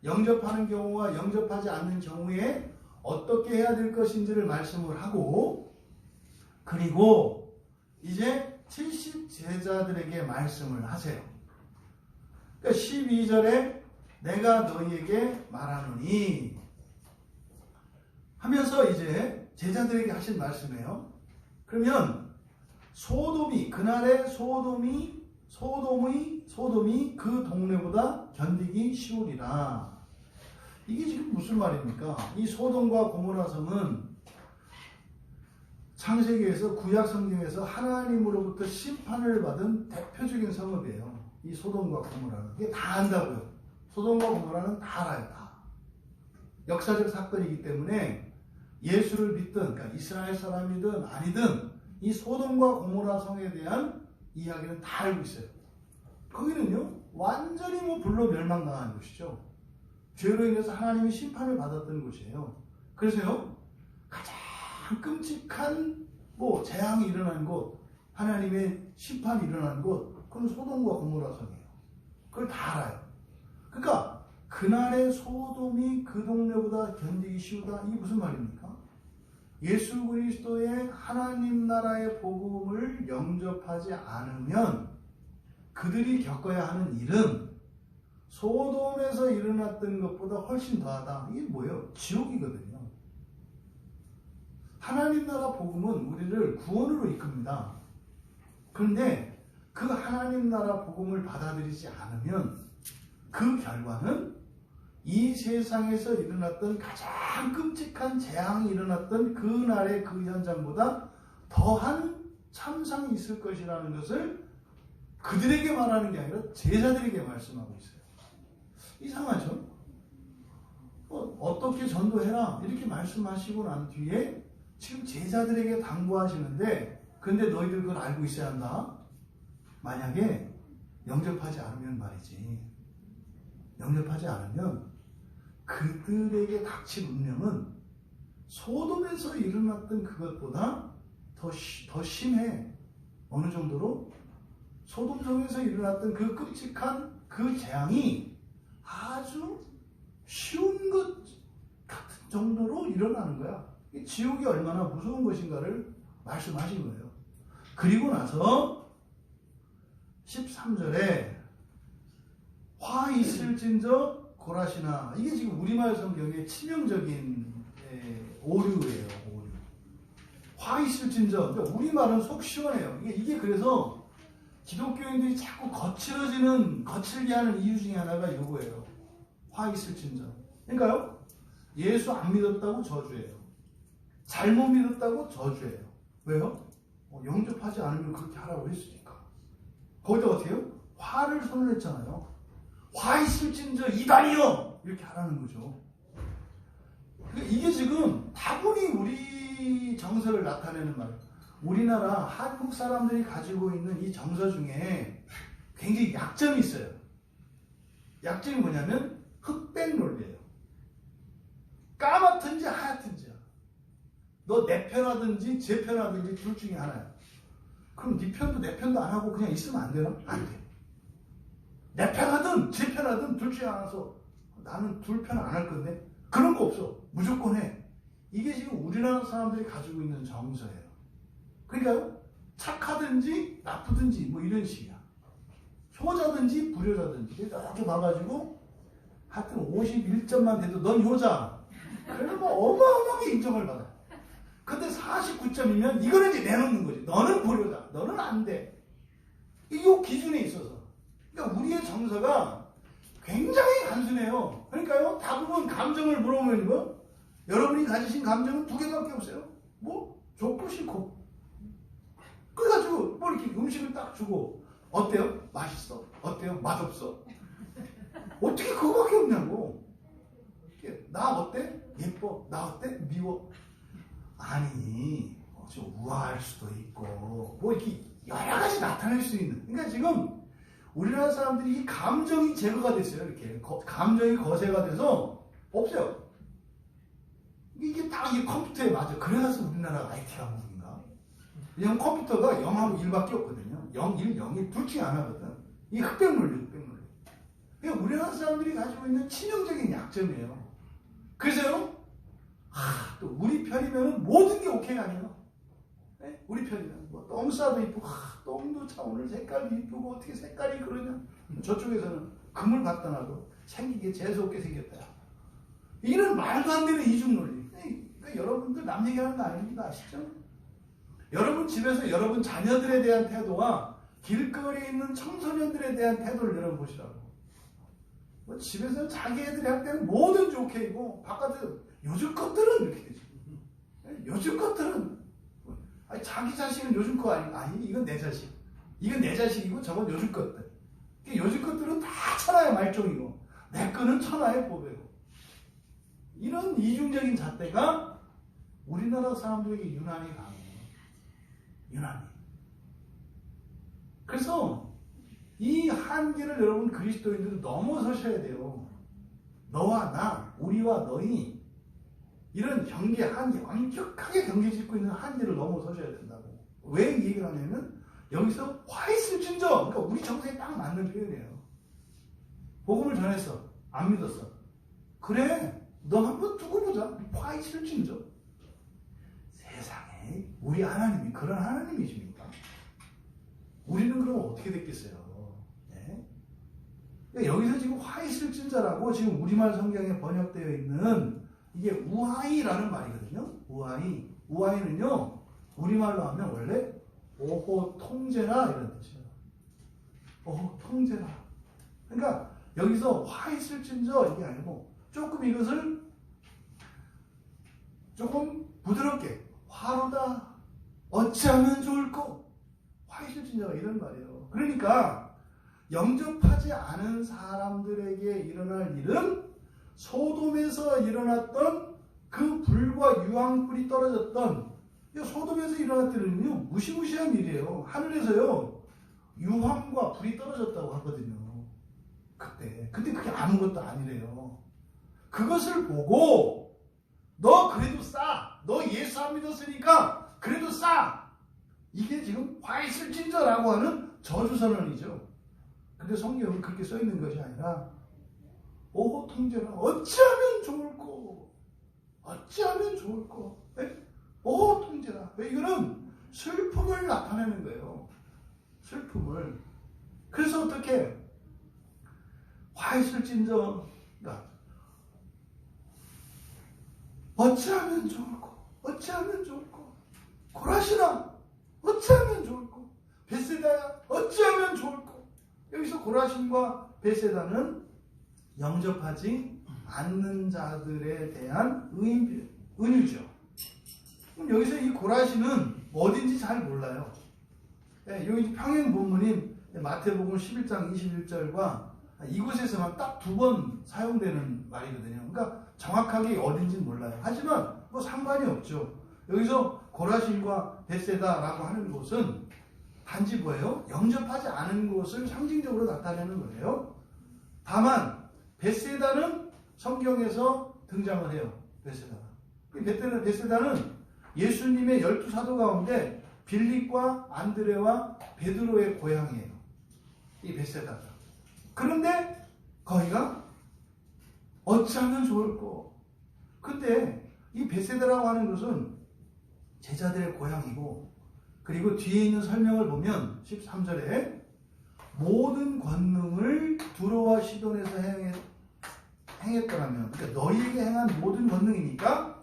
영접하는 경우와 영접하지 않는 경우에 어떻게 해야 될 것인지를 말씀을 하고, 그리고 이제 70 제자들에게 말씀을 하세요. 그러니까 12절에 내가 너희에게 말하노니 하면서 이제 제자들에게 하신 말씀이에요. 그러면 소돔이, 그날의 소돔이 그 동네보다 견디기 쉬우리라. 이게 지금 무슨 말입니까? 이 소돔과 고모라 성은 창세기에서, 구약 성경에서 하나님으로부터 심판을 받은 대표적인 성읍이에요. 이 소돔과 고모라는. 이게 다 안다고요. 소돔과 고모라는 다 알아요. 다. 역사적 사건이기 때문에 예수를 믿든, 그러니까 이스라엘 사람이든 아니든 이 소돔과 고모라 성에 대한 이야기는 다 알고 있어요. 거기는요, 완전히 불로 멸망당한 곳이죠. 죄로 인해서 하나님이 심판을 받았던 곳이에요. 그래서요, 가장 끔찍한 재앙이 일어난 곳, 하나님의 심판이 일어난 곳, 그건 소돔과 고모라 성이에요. 그걸 다 알아요. 그러니까 그날의 소돔이 그 동네보다 견디기 쉬우다. 이게 무슨 말입니까? 예수 그리스도의 하나님 나라의 복음을 영접하지 않으면 그들이 겪어야 하는 일은 소돔에서 일어났던 것보다 훨씬 더하다. 이게 뭐예요? 지옥이거든요. 하나님 나라 복음은 우리를 구원으로 이끕니다. 그런데 그 하나님 나라 복음을 받아들이지 않으면 그 결과는 이 세상에서 일어났던 가장 끔찍한 재앙이 일어났던 그날의 그 현장보다 더한 참상이 있을 것이라는 것을 그들에게 말하는 게 아니라 제자들에게 말씀하고 있어요. 이상하죠? 어떻게 전도해라 이렇게 말씀하시고 난 뒤에 지금 제자들에게 당부하시는데, 근데 너희들 그걸 알고 있어야 한다. 만약에 영접하지 않으면 말이지, 영접하지 않으면 그들에게 닥칠 운명은 소돔에서 일어났던 그것보다 더 심해. 어느 정도로? 소돔성에서 일어났던 그 끔찍한 그 재앙이 아주 쉬운 것 같은 정도로 일어나는 거야. 이 지옥이 얼마나 무서운 것인가를 말씀하신 거예요. 그리고 나서 13절에 화 있을진저 고라시나, 이게 지금 우리말 성경의 치명적인 오류예요. 오류. 화 있을진저. 그러니까 우리말은 속 시원해요. 이게 그래서 기독교인들이 자꾸 거칠게 하는 이유 중에 하나가 이거예요. 화 있을진저. 그러니까요, 예수 안 믿었다고 저주해요. 잘못 믿었다고 저주해요. 왜요? 영접하지 않으면 그렇게 하라고 했으니까. 거기다 어떻게 해요? 화를 선언했잖아요. 화 있을진저 이단이여! 이렇게 하라는 거죠. 이게 지금 다분히 우리 정서를 나타내는 말이에요. 우리나라 한국 사람들이 가지고 있는 이 정서 중에 굉장히 약점이 있어요. 약점이 뭐냐면 흑백 논리예요. 까맣든지 하얗든지야. 너 내 편하든지 제 편하든지 둘 중에 하나야. 그럼 네 편도 내 편도 안 하고 그냥 있으면 안 되나? 안 돼. 내 편하든 제 편하든 둘 중에 하나서 나는 둘 편 안 할 건데, 그런 거 없어. 무조건 해. 이게 지금 우리나라 사람들이 가지고 있는 정서예요. 그러니까요, 착하든지 나쁘든지 이런 식이야. 효자든지 불효자든지 이렇게 봐가지고 하여튼 51점만 돼도 넌 효자. 그러면 어마어마하게 인정을 받아요. 근데 49점이면 이거는 이제 내놓는 거지. 너는 불효자. 너는 안 돼. 이 기준에 있어서. 그러니까 우리의 정서가 굉장히 단순해요. 그러니까요, 대부분 감정을 물어보면 여러분이 가지신 감정은 두 개밖에 없어요. 좋고 싫고. 그래가지고 이렇게 음식을 딱 주고 어때요? 맛있어. 어때요? 맛없어. 어떻게 그거밖에 없냐고. 나 어때? 예뻐. 나 어때? 미워. 아니, 좀 우아할 수도 있고 뭐 이렇게 여러 가지 나타낼 수 있는. 그러니까 지금 우리나라 사람들이 이 감정이 제거가 됐어요. 이렇게 감정이 거세가 돼서 없어요. 이게 딱 이 컴퓨터에 맞아. 그래서 우리나라 IT 강국인가? 왜냐면 컴퓨터가 0하고 1밖에 없거든요. 0, 1, 0이 둘 중에 하나거든. 이게 흑백논리. 그러니까 우리나라 사람들이 가지고 있는 치명적인 약점이에요. 그래서요, 또 우리 편이면 모든 게 오케이가 아니에요. 네? 우리 편이면 뭐 똥싸도 이쁘고, 똥도 참 오늘 색깔이 이쁘고 어떻게 색깔이 그러냐. 저쪽에서는 금을 갖다 놔도 생기게 재수없게 생겼다. 이런 말도 안 되는 이중논리. 그러니까 여러분들 남 얘기하는 거 아닙니다. 아시죠? 여러분 집에서 여러분 자녀들에 대한 태도와 길거리에 있는 청소년들에 대한 태도를 여러분 보시라고. 뭐 집에서 자기 애들이 할 때는 뭐든지 오케이고 바깥에 요즘 것들은 이렇게 되죠. 요즘 것들은 아니, 자기 자식은 요즘 거 아니 이건 내 자식. 이건 내 자식이고 저건 요즘 것들. 요즘 것들은 다 천하의 말종이고 내 거는 천하의 보배고. 이런 이중적인 잣대가 우리나라 사람들에게 유난히 강해요. 유난히. 그래서 이 한계를 여러분 그리스도인들은 넘어서셔야 돼요. 너와 나, 우리와 너희 이런 경계, 한계, 엄격하게 경계 짓고 있는 한계를 넘어서셔야 된다고. 왜 이 얘기를 하냐면 여기서 화 있을진저, 그러니까 우리 정서에 딱 맞는 표현이에요. 복음을 전했어. 안 믿었어. 그래, 너 한번 두고 보자. 화 있을진저. 세상에 우리 하나님이 그런 하나님이십니까? 우리는 그럼 어떻게 됐겠어요? 여기서 지금 화 있을진저라고 지금 우리말 성경에 번역되어 있는 이게 우하이라는 말이거든요. 우하이. 우하이는요, 우리말로 하면 원래 오호 통제라 이런 뜻이에요. 오호 통제라. 그러니까 여기서 화 있을진저 이게 아니고 조금 이것을 조금 부드럽게 화로다. 어찌하면 좋을꼬. 화 있을진저가 이런 말이에요. 그러니까 영접하지 않은 사람들에게 일어날 일은 소돔에서 일어났던 그 불과 유황불이 떨어졌던 소돔에서 일어났던 일은요 무시무시한 일이에요. 하늘에서요 유황과 불이 떨어졌다고 하거든요. 그때. 근데 그게 아무것도 아니래요. 그것을 보고 너 그래도 싸. 너 예수 안 믿었으니까 그래도 싸. 이게 지금 화 있을진저라고 하는 저주선언이죠. 근데 성경은 그렇게 써 있는 것이 아니라 오호 통제라. 어찌하면 좋을꼬. 어찌하면 좋을꼬. 오호 통제라. 이거는 슬픔을 나타내는 거예요. 슬픔을. 그래서 어떻게 화 있을진저. 어찌하면 좋을꼬. 어찌하면 좋을꼬. 고라시나. 어찌하면 좋을꼬. 벳세다야. 어찌하면 좋을꼬. 여기서 고라신과 벳세다는 영접하지 않는 자들에 대한 은유죠. 그럼 여기서 이 고라신은 어딘지 잘 몰라요. 여기 평행 본문인 마태복음 11장 21절과 이곳에서만 딱 두 번 사용되는 말이거든요. 그러니까 정확하게 어딘지는 몰라요. 하지만 뭐 상관이 없죠. 여기서 고라신과 벳세다라고 하는 곳은 단지 뭐예요? 영접하지 않은 것을 상징적으로 나타내는 거예요. 다만 벳세다는 성경에서 등장을 해요. 벳세다는 예수님의 12사도 가운데 빌립과 안드레와 베드로의 고향이에요. 이 벳세다가. 그런데 거기가 어찌하면 좋을꼬. 근데 이 벳세다라고 하는 것은 제자들의 고향이고, 그리고 뒤에 있는 설명을 보면 13절에 모든 권능을 두로와 시돈에서 행했더라면, 그러니까 너희에게 행한 모든 권능이니까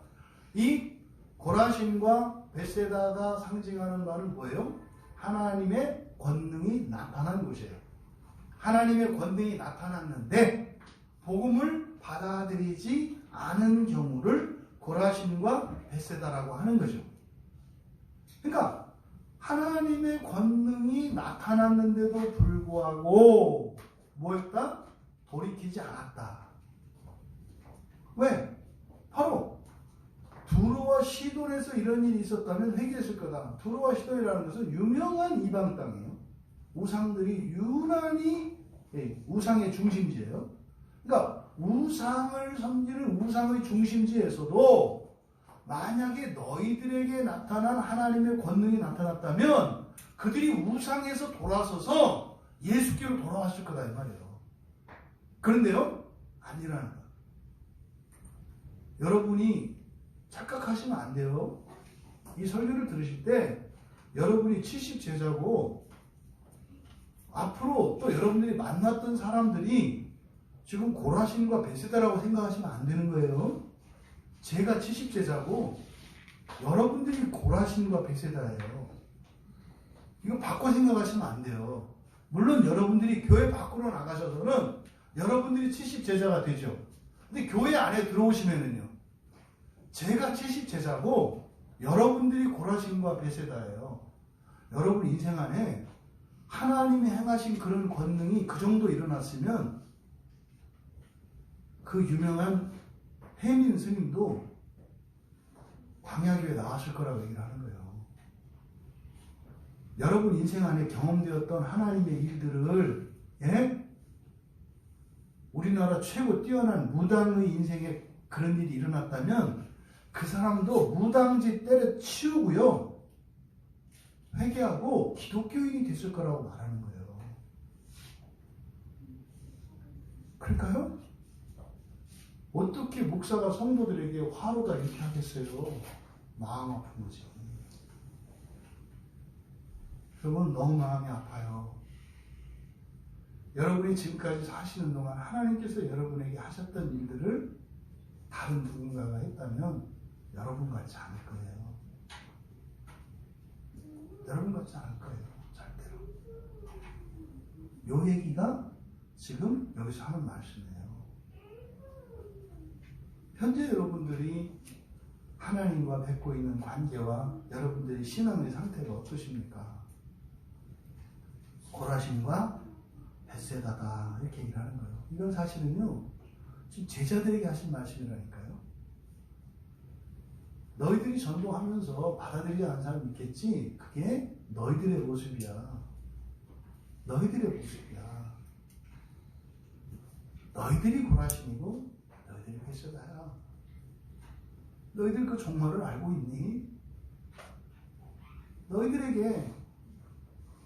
이 고라신과 벳세다가 상징하는 말은 뭐예요? 하나님의 권능이 나타난 곳이에요. 하나님의 권능이 나타났는데 복음을 받아들이지 않은 경우를 고라신과 벳세다라고 하는 거죠. 그러니까 하나님의 권능이 나타났는데도 불구하고 뭐였다? 돌이키지 않았다. 왜? 바로 두 두로와 시돈에서 이런 일이 있었다면 회개했을 거다. 두로와 시돈이라는 것은 유명한 이방 땅이에요. 우상들이 유난히 우상의 중심지예요. 그러니까 우상을 섬기는 우상의 중심지에서도 만약에 너희들에게 나타난 하나님의 권능이 나타났다면 그들이 우상에서 돌아서서 예수께로 돌아왔을 거다 이 말이에요. 그런데요, 안 일어나는 거예요. 여러분이 착각하시면 안 돼요. 이 설교를 들으실 때 여러분이 70제자고 앞으로 또 여러분들이 만났던 사람들이 지금 고라신과 베세다라고 생각하시면 안 되는 거예요. 제가 70제자고 여러분들이 고라신과 베세다예요. 이거 바꿔 생각하시면 안 돼요. 물론 여러분들이 교회 밖으로 나가셔서는 여러분들이 70제자가 되죠. 근데 교회 안에 들어오시면은요, 제가 70제자고 여러분들이 고라신과 베세다예요. 여러분 인생 안에 하나님이 행하신 그런 권능이 그 정도 일어났으면 그 유명한 해민 스님도 광야교에 나왔을 거라고 얘기를 하는 거예요. 여러분 인생 안에 경험되었던 하나님의 일들을, 우리나라 최고 뛰어난 무당의 인생에 그런 일이 일어났다면 그 사람도 무당지 때려치우고요, 회개하고 기독교인이 됐을 거라고 말하는 거예요. 그럴까요? 어떻게 목사가 성도들에게 화로다 이렇게 하겠어요? 마음 아픈 거죠. 여러분 너무 마음이 아파요. 여러분이 지금까지 사시는 동안 하나님께서 여러분에게 하셨던 일들을 다른 누군가가 했다면 여러분 같지 않을 거예요. 여러분 같지 않을 거예요. 절대로. 요 얘기가 지금 여기서 하는 말씀이에요. 현재 여러분들이 하나님과 맺고 있는 관계와 여러분들의 신앙의 상태가 어떠십니까? 고라신과 벳세다다 이렇게 얘기를 하는 거예요. 이건 사실은요, 지금 제자들에게 하신 말씀이라니까요. 너희들이 전도하면서 받아들이지 않은 사람이 있겠지, 그게 너희들의 모습이야. 너희들의 모습이야. 너희들이 고라신이고 너희들이 벳세다야. 너희들 그 종말을 알고 있니? 너희들에게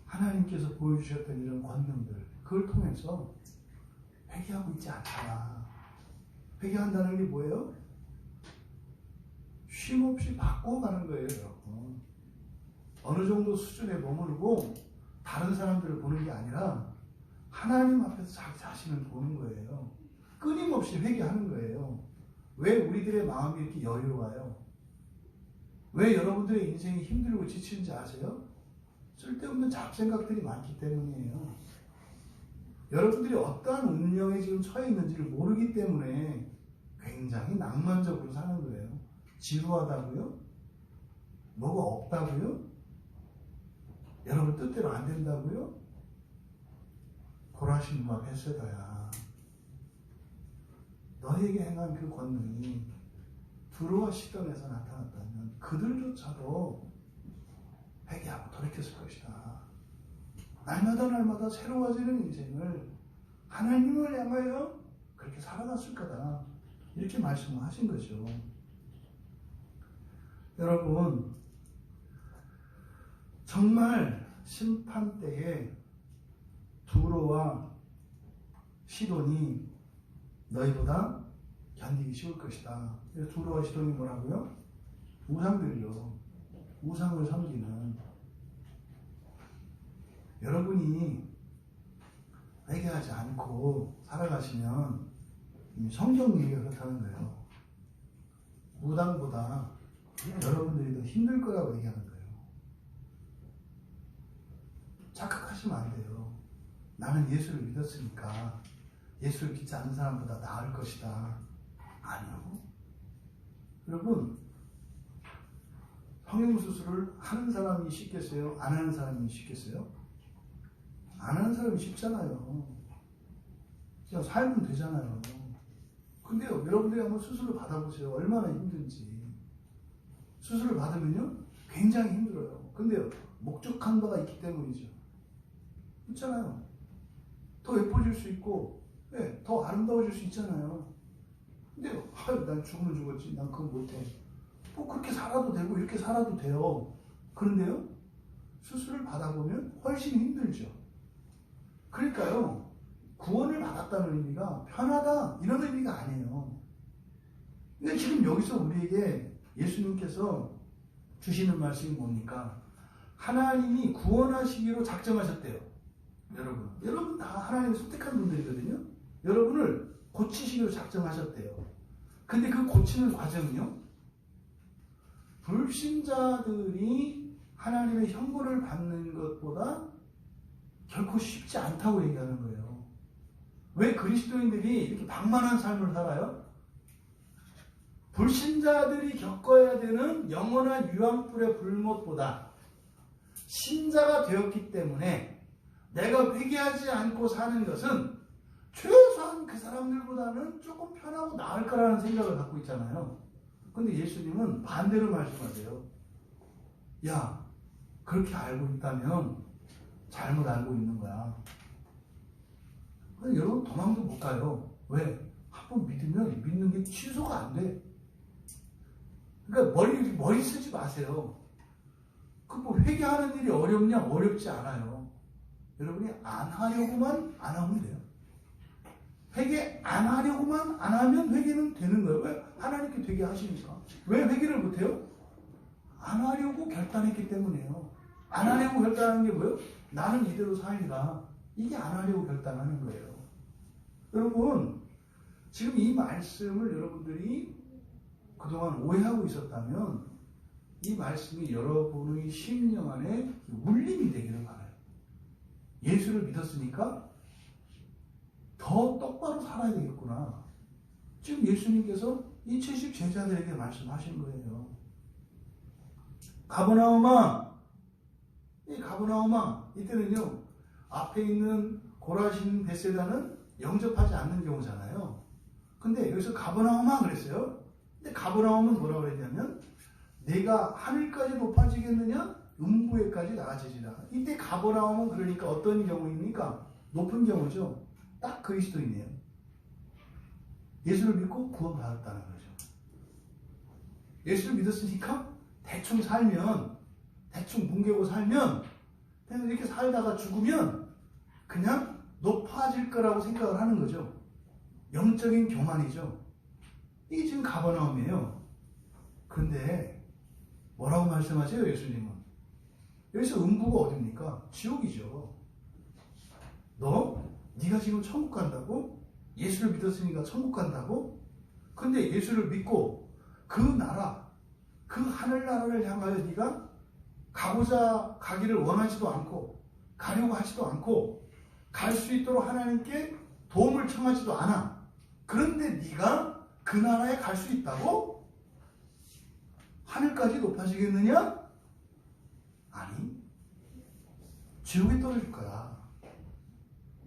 하나님께서 보여주셨던 이런 권능들, 그걸 통해서 회개하고 있지 않잖아. 회개한다는 게 뭐예요? 쉼없이 바꿔가는 거예요, 여러분. 어느 정도 수준에 머무르고 다른 사람들을 보는 게 아니라 하나님 앞에서 자기 자신을 보는 거예요. 끊임없이 회개하는 거예요. 왜 우리들의 마음이 이렇게 여유로워요? 왜 여러분들의 인생이 힘들고 지치는지 아세요? 쓸데없는 잡생각들이 많기 때문이에요. 여러분들이 어떠한 운명에 지금 처해 있는지를 모르기 때문에 굉장히 낭만적으로 사는 거예요. 지루하다고요? 뭐가 없다고요? 여러분 뜻대로 안 된다고요? 고라신과 벳세다야. 너에게 행한 그 권능이 두로와 시돈에서 나타났다면 그들조차도 회개하고 돌이켰을 것이다. 날마다 새로워지는 인생을 하나님을 향하여 그렇게 살아갔을 거다. 이렇게 말씀을 하신 거죠. 여러분, 정말 심판 때에 두로와 시돈이 너희보다 견디기 쉬울 것이다. 두로와 시돈이 뭐라고요? 우상들이요. 우상을 섬기는. 여러분이 회개하지 않고 살아가시면 성경 얘기가 그렇다는 거예요. 무당보다 여러분들이 더 힘들 거라고 얘기하는 거예요. 착각하시면 안 돼요. 나는 예수를 믿었으니까 예수를 믿지 않는 사람보다 나을 것이다. 아니요. 여러분, 성형수술을 하는 사람이 쉽겠어요? 안 하는 사람이 쉽겠어요? 안 하는 사람이 쉽잖아요. 그냥 살면 되잖아요. 근데요, 여러분들이 한번 수술을 받아보세요. 얼마나 힘든지. 수술을 받으면요 굉장히 힘들어요. 근데 목적한 바가 있기 때문이죠. 그렇잖아요. 더 예뻐질 수 있고 더 아름다워질 수 있잖아요. 근데 난 죽으면 죽었지. 난 그거 못해. 뭐 그렇게 살아도 되고 이렇게 살아도 돼요. 그런데요 수술을 받아보면 훨씬 힘들죠. 그러니까요 구원을 받았다는 의미가 편하다 이런 의미가 아니에요. 근데 지금 여기서 우리에게 예수님께서 주시는 말씀이 뭡니까? 하나님이 구원하시기로 작정하셨대요. 여러분 다 하나님이 선택한 분들이거든요. 여러분을 고치시기로 작정하셨대요. 근데 그 고치는 과정은요 불신자들이 하나님의 형벌을 받는 것보다 결코 쉽지 않다고 얘기하는 거예요. 왜 그리스도인들이 이렇게 방만한 삶을 살아요? 불신자들이 겪어야 되는 영원한 유황불의 불못보다 신자가 되었기 때문에 내가 회개하지 않고 사는 것은 최소한 그 사람들보다는 조금 편하고 나을 거라는 생각을 갖고 있잖아요. 근데 예수님은 반대로 말씀하세요. 야, 그렇게 알고 있다면 잘못 알고 있는 거야. 여러분 도망도 못 가요. 왜? 한번 믿으면 믿는 게 취소가 안 돼. 그러니까 머리 쓰지 마세요. 그 뭐 회개하는 일이 어렵냐? 어렵지 않아요. 여러분이 안 하려고만 안 하면 돼요. 회개 안 하려고만 안 하면 회개는 되는 거예요. 왜? 하나님께 되게 하시니까. 왜 회개를 못해요? 안 하려고 결단했기 때문이에요. 안 하려고 결단하는 게 뭐예요? 나는 이대로 살리라. 이게 안 하려고 결단하는 거예요. 여러분 지금 이 말씀을 여러분들이 그동안 오해하고 있었다면 이 말씀이 여러분의 심령 안에 울림이 되기를 바라요. 예수를 믿었으니까 더 똑바로 살아야 되겠구나. 지금 예수님께서 이 70 제자들에게 말씀하신 거예요. 가버나움아, 이때는요 앞에 있는 고라신 베세다는 영접하지 않는 경우잖아요. 근데 여기서 가버나움아 그랬어요. 근데 가버나움은 뭐라고 그랬냐면 내가 하늘까지 높아지겠느냐 음부에까지 나아지리라. 이때 가버나움은 그러니까 어떤 경우입니까? 높은 경우죠. 딱 그리스도이네요. 예수를 믿고 구원받았다는 거죠. 예수를 믿었으니까 대충 살면, 대충 뭉개고 살면, 그냥 이렇게 살다가 죽으면 그냥 높아질 거라고 생각을 하는 거죠. 영적인 교만이죠. 이게 지금 가버나움이에요. 그런데 뭐라고 말씀하세요, 예수님은? 여기서 음부가 어딥니까? 지옥이죠. 네가 지금 천국 간다고? 예수를 믿었으니까 천국 간다고? 근데 예수를 믿고 그 나라, 그 하늘나라를 향하여 네가 가기를 원하지도 않고 가려고 하지도 않고 갈 수 있도록 하나님께 도움을 청하지도 않아. 그런데 네가 그 나라에 갈 수 있다고? 하늘까지 높아지겠느냐? 아니, 지옥에 떨어질 거야.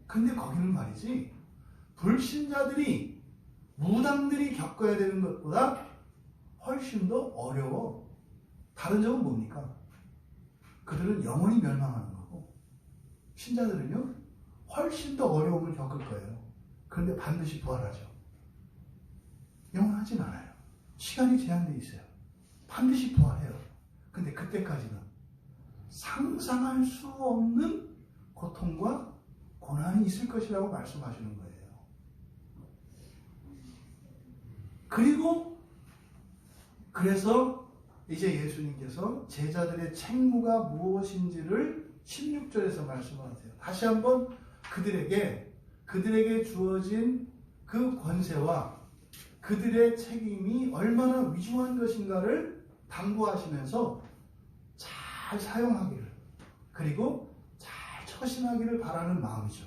근데 거기는 말이지, 불신자들이, 무당들이 겪어야 되는 것보다 훨씬 더 어려워. 다른 점은 뭡니까? 그들은 영원히 멸망하는 거고, 신자들은요 훨씬 더 어려움을 겪을 거예요. 그런데 반드시 부활하죠. 영원하진 않아요. 시간이 제한되어 있어요. 반드시 부활해요. 근데 그때까지는 상상할 수 없는 고통과 고난이 있을 것이라고 말씀하시는 거예요. 그래서 이제 예수님께서 제자들의 책무가 무엇인지를 16절에서 말씀하세요. 다시 한번 그들에게 주어진 그 권세와 그들의 책임이 얼마나 위중한 것인가를 당부하시면서 잘 사용하기를, 그리고 잘 처신하기를 바라는 마음이죠.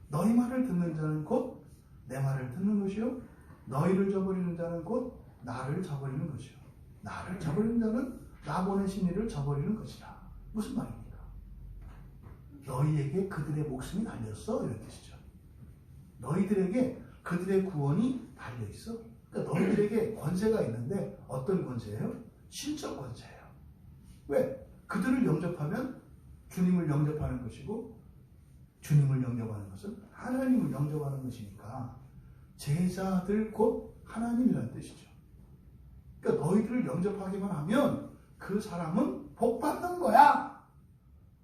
너희 말을 듣는 자는 곧 내 말을 듣는 것이요, 너희를 저버리는 자는 곧 나를 저버리는 것이요, 나를 저버리는 자는 나 보내신 이를 저버리는 것이다. 무슨 말입니까? 너희에게 그들의 목숨이 달렸어, 이런 뜻이죠. 너희들에게 그들의 구원이 달려있어. 그러니까 너희들에게 권세가 있는데 어떤 권세예요? 신적 권세예요. 왜? 그들을 영접하면 주님을 영접하는 것이고 주님을 영접하는 것은 하나님을 영접하는 것이니까 제자들 곧 하나님이라는 뜻이죠. 그러니까 너희들을 영접하기만 하면 그 사람은 복 받는 거야.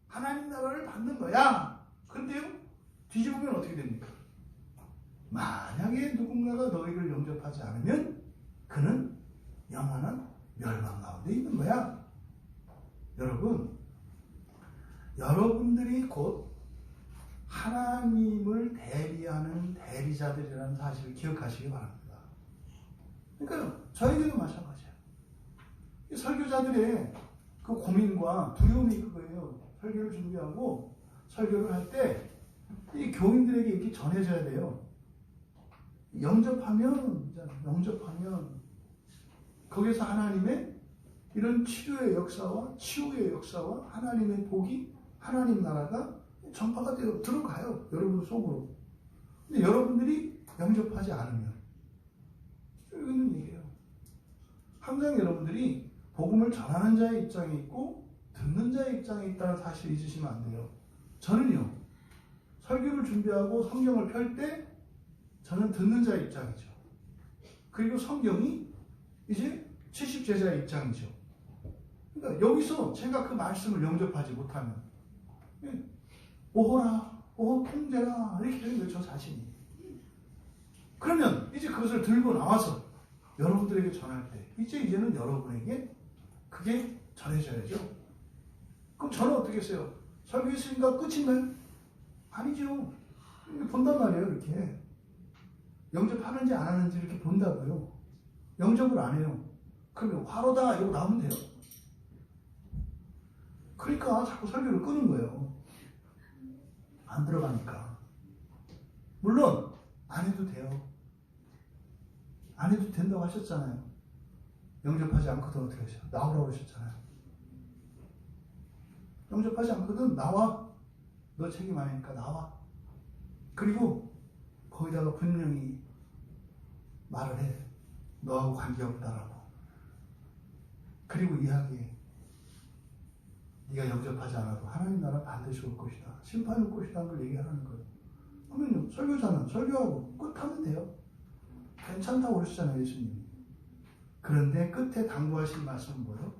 하나님 나라를 받는 거야. 그런데요, 뒤집으면 어떻게 됩니까? 만약에 누군가가 너희를 영접하지 않으면 그는 영원한 멸망 가운데 있는 거야. 여러분, 여러분들이 곧 하나님을 대리하는 대리자들이라는 사실을 기억하시기 바랍니다. 그러니까 저에게도 마찬가지예요. 설교자들의 그 고민과 두려움이 그거예요. 설교를 준비하고 설교를 할 때 이 교인들에게 이렇게 전해져야 돼요. 영접하면 거기서 하나님의 이런 치료의 역사와 치유의 역사와 하나님의 복이, 하나님 나라가 전파가 들어가요. 여러분 속으로. 근데 여러분들이 영접하지 않으면 여기 있는 얘기예요. 항상 여러분들이 복음을 전하는 자의 입장에 있고 듣는 자의 입장에 있다는 사실을 잊으시면 안 돼요. 저는요, 설교를 준비하고 성경을 펼 때 저는 듣는 자의 입장이죠. 그리고 성경이 이제 70제자의 입장이죠. 그러니까 여기서 제가 그 말씀을 영접하지 못하면 오호라, 통제라 이렇게 되는 거예요. 저 자신이. 그러면 이제 그것을 들고 나와서 여러분들에게 전할 때 이제는 여러분에게 그게 전해져야죠. 그럼 저는 어떻게 했어요? 설교했으니까 끝인가요? 아니죠. 본단 말이에요. 이렇게 영접하는지 안 하는지 이렇게 본다고요. 영접을 안 해요. 그러면 화로다 이러고 나오면 돼요. 그러니까 자꾸 설교를 끄는 거예요. 안 들어가니까. 물론 안 해도 돼요. 안 해도 된다고 하셨잖아요. 영접하지 않거든 어떻게 하셔? 나오라고 하셨잖아요. 영접하지 않거든 나와. 너 책임 아니니까 나와. 그리고 거기다가 분명히 말을 해. 너하고 관계없다라고. 그리고 이야기해. 네가 영접하지 않아도 하나님 나라 반드시 올 것이다. 심판이 올 것이라는 걸 얘기하는 거예요. 그러면 설교자는 설교하고 끝하면 돼요. 괜찮다고 그러시잖아요, 예수님이. 그런데 끝에 당부하신 말씀은 뭐예요?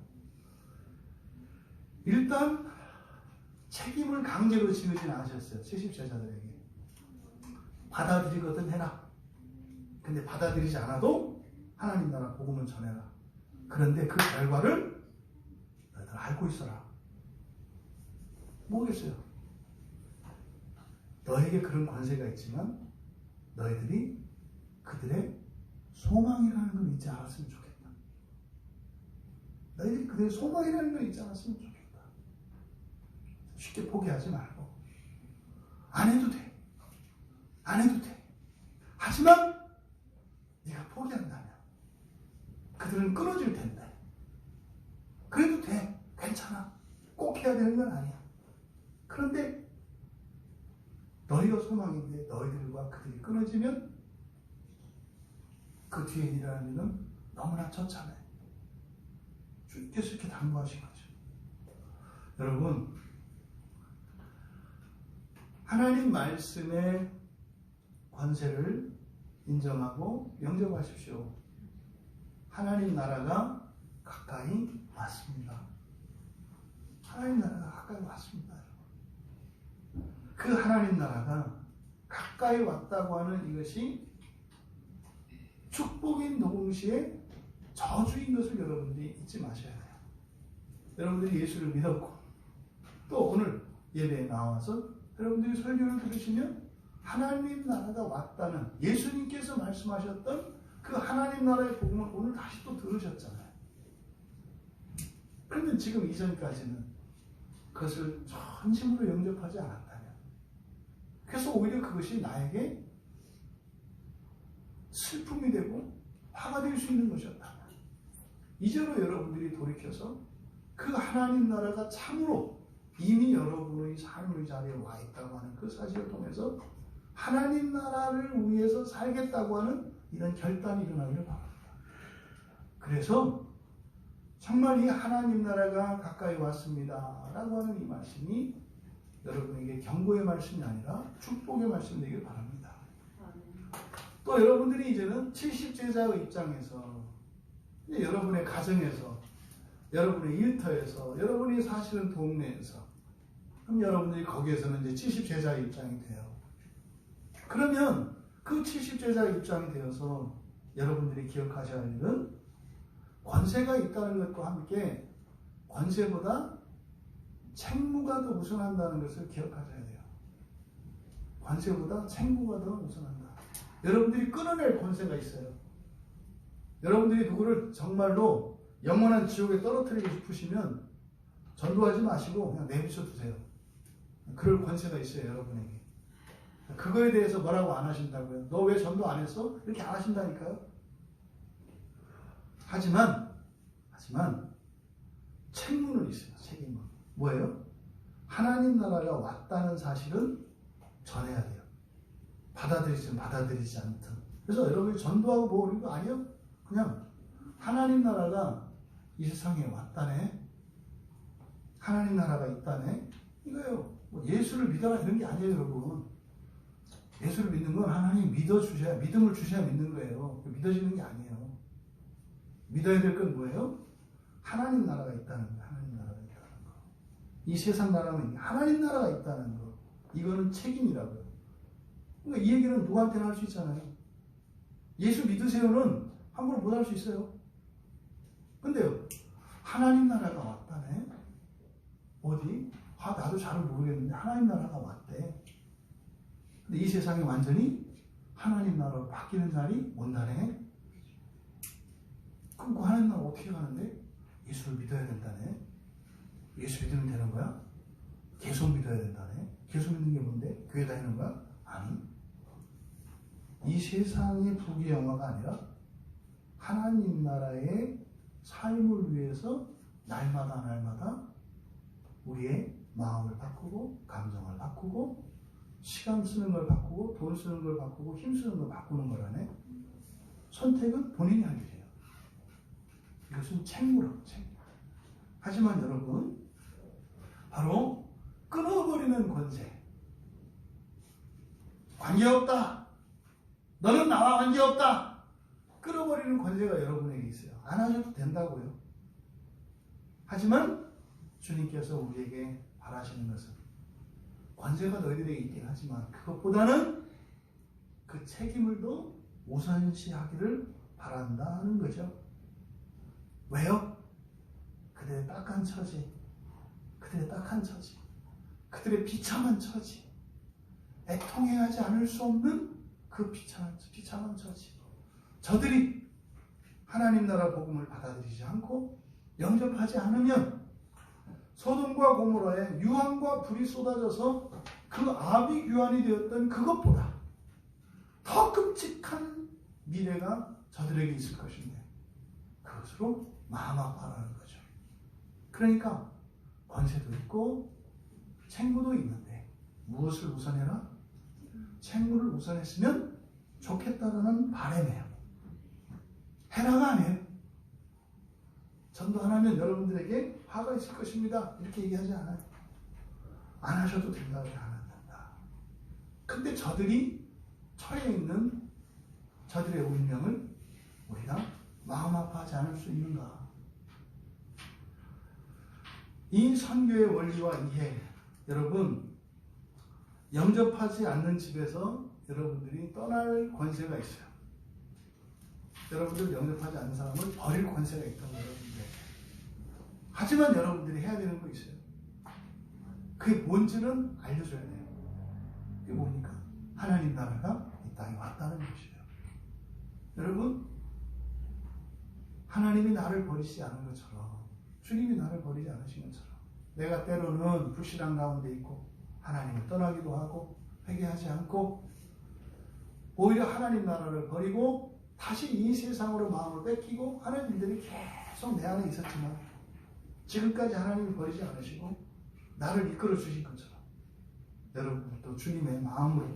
일단 책임을 강제로 지으지는 않으셨어요. 70제자들에게. 받아들이거든 해라. 근데 받아들이지 않아도 하나님 나라 복음을 전해라. 그런데 그 결과를 너희들 알고 있어라. 뭐겠어요? 너에게 그런 권세가 있지만 너희들이 그들의 소망이라는 걸 잊지 않았으면 좋겠다. 너희들이 그들의 소망이라는 걸 잊지 않았으면 좋겠다. 쉽게 포기하지 말고 안 해도 돼. 안 해도 돼. 하지만 네가 포기한다면 그들은 끊어질 텐데 그래도 돼. 괜찮아. 꼭 해야 되는 건 아니야. 그런데 너희가 소망인데 너희들과 그들이 끊어지면 그 뒤에 일어나는 일은 너무나 처참해. 주께서 이렇게 당부하신 거죠. 여러분, 하나님 말씀의 권세를 인정하고 영접하십시오. 하나님 나라가 가까이 왔습니다. 하나님 나라가 가까이 왔습니다. 그 하나님 나라가 가까이 왔다고 하는 이것이 축복인 동시에 저주인 것을 여러분들이 잊지 마셔야 돼요. 여러분들이 예수를 믿었고 또 오늘 예배에 나와서 여러분들이 설교를 들으시면 하나님 나라가 왔다는 예수님께서 말씀하셨던 그 하나님 나라의 복음을 오늘 다시 또 들으셨잖아요. 그러면 지금 이전까지는 그것을 전심으로 영접하지 않았다면, 그래서 오히려 그것이 나에게 슬픔이 되고 화가 될 수 있는 것이었다면, 이제로 여러분들이 돌이켜서 그 하나님 나라가 참으로 이미 여러분의 삶의 자리에 와 있다고 하는 그 사실을 통해서 하나님 나라를 위해서 살겠다고 하는 이런 결단이 일어나기를 바랍니다. 그래서 정말 이 하나님 나라가 가까이 왔습니다 라고 하는 이 말씀이 여러분에게 경고의 말씀이 아니라 축복의 말씀이 되길 바랍니다. 또 여러분들이 이제는 70제자의 입장에서 이제 여러분의 가정에서, 여러분의 일터에서, 여러분이 사시는 동네에서, 그럼 여러분들이 거기에서는 이제 70제자의 입장이 돼요. 그러면 그 70제자의 입장이 되어서 여러분들이 기억하셔야 할 일은 권세가 있다는 것과 함께 권세보다 책무가 더 우선한다는 것을 기억하셔야 돼요. 권세보다 책무가 더 우선한다. 여러분들이 끊어낼 권세가 있어요. 여러분들이 누구를 정말로 영원한 지옥에 떨어뜨리고 싶으시면 전도하지 마시고 그냥 내비쳐 두세요. 그럴 권세가 있어요, 여러분에게. 그거에 대해서 뭐라고 안 하신다고요? 너 왜 전도 안 했어? 이렇게 안 하신다니까요. 하지만 책무는 있어요. 책임은. 뭐예요? 하나님 나라가 왔다는 사실은 전해야 돼요. 받아들이든 받아들이지 않든. 그래서 여러분이 전도하고 뭐 이런 거 아니에요? 그냥 하나님 나라가 이 세상에 왔다네. 하나님 나라가 있다네. 이거예요. 뭐 예수를 믿어라 이런 게 아니에요, 여러분. 예수를 믿는 건 하나님 믿어주셔야, 믿음을 주셔야 믿는 거예요. 믿어지는 게 아니에요. 믿어야 될 건 뭐예요? 하나님 나라가 있다는 거예요. 하나님 나라가 있다는 거. 이 세상 나라는 하나님 나라가 있다는 거. 이거는 책임이라고요. 그러니까 이 얘기는 누구한테나 할 수 있잖아요. 예수 믿으세요는 함부로 못 할 수 있어요. 근데요, 하나님 나라가 왔다네. 어디? 나도 잘 모르겠는데 하나님 나라가 왔대. 근데 이 세상이 완전히 하나님 나라로 바뀌는 날이 온다네. 그럼 그 하나님 나라 어떻게 가는데? 예수를 믿어야 된다네. 예수 믿으면 되는 거야? 계속 믿어야 된다네. 계속 믿는 게 뭔데? 교회 다니는 거야? 아니. 이 세상의 부귀영화가 아니라 하나님 나라의 삶을 위해서 날마다 우리의 마음을 바꾸고, 감정을 바꾸고, 시간 쓰는 걸 바꾸고, 돈 쓰는 걸 바꾸고, 힘 쓰는 걸 바꾸는 거라네. 선택은 본인이 하게 돼요. 이것은 책무라고, 책무. 하지만 여러분, 바로 끊어버리는 권세. 관계없다. 너는 나와 관계없다. 끊어버리는 권세가 여러분에게 있어요. 안 하셔도 된다고요. 하지만 주님께서 우리에게 바라시는 것은 권세가 너희들에게 있긴 하지만 그것보다는 그 책임을 더 우선시하기를 바란다는 거죠. 왜요? 그들의 딱한 처지, 그들의 비참한 처지, 애통해하지 않을 수 없는 그 비참한 처지. 저들이 하나님 나라 복음을 받아들이지 않고 영접하지 않으면 소돔과 고모라에 유황과 불이 쏟아져서 그 압이 유한이 되었던 그것보다 더 끔찍한 미래가 저들에게 있을 것인데 그것으로 마음 아파하는 거죠. 그러니까 권세도 있고 책무도 있는데 무엇을 우선해라? 책무를 우선했으면 좋겠다라는 바람이에요. 해라가 아니에요. 전도 안 하면 여러분들에게 화가 있을 것입니다. 이렇게 얘기하지 않아요. 안 하셔도 된다고 안 한다. 근데 저들이 처해 있는 저들의 운명을 우리가 마음 아파하지 않을 수 있는가? 이 선교의 원리와 이해, 여러분 영접하지 않는 집에서 여러분들이 떠날 권세가 있어요. 여러분들 영접하지 않는 사람을 버릴 권세가 있다고 여러분들. 하지만 여러분들이 해야 되는 거 있어요. 그게 뭔지는 알려줘야 돼요. 그게 뭡니까? 하나님 나라가 이 땅에 왔다는 것이에요. 여러분, 하나님이 나를 버리지 않은 것처럼, 주님이 나를 버리지 않으신 것처럼, 내가 때로는 불신앙 가운데 있고 하나님을 떠나기도 하고 회개하지 않고 오히려 하나님 나라를 버리고 다시 이 세상으로 마음을 뺏기고 하는 일들이 계속 내 안에 있었지만 지금까지 하나님을 버리지 않으시고 나를 이끌어 주신 것처럼 여러분도 주님의 마음으로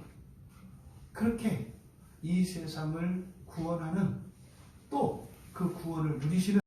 그렇게 이 세상을 구원하는 또 그 구원을 누리시는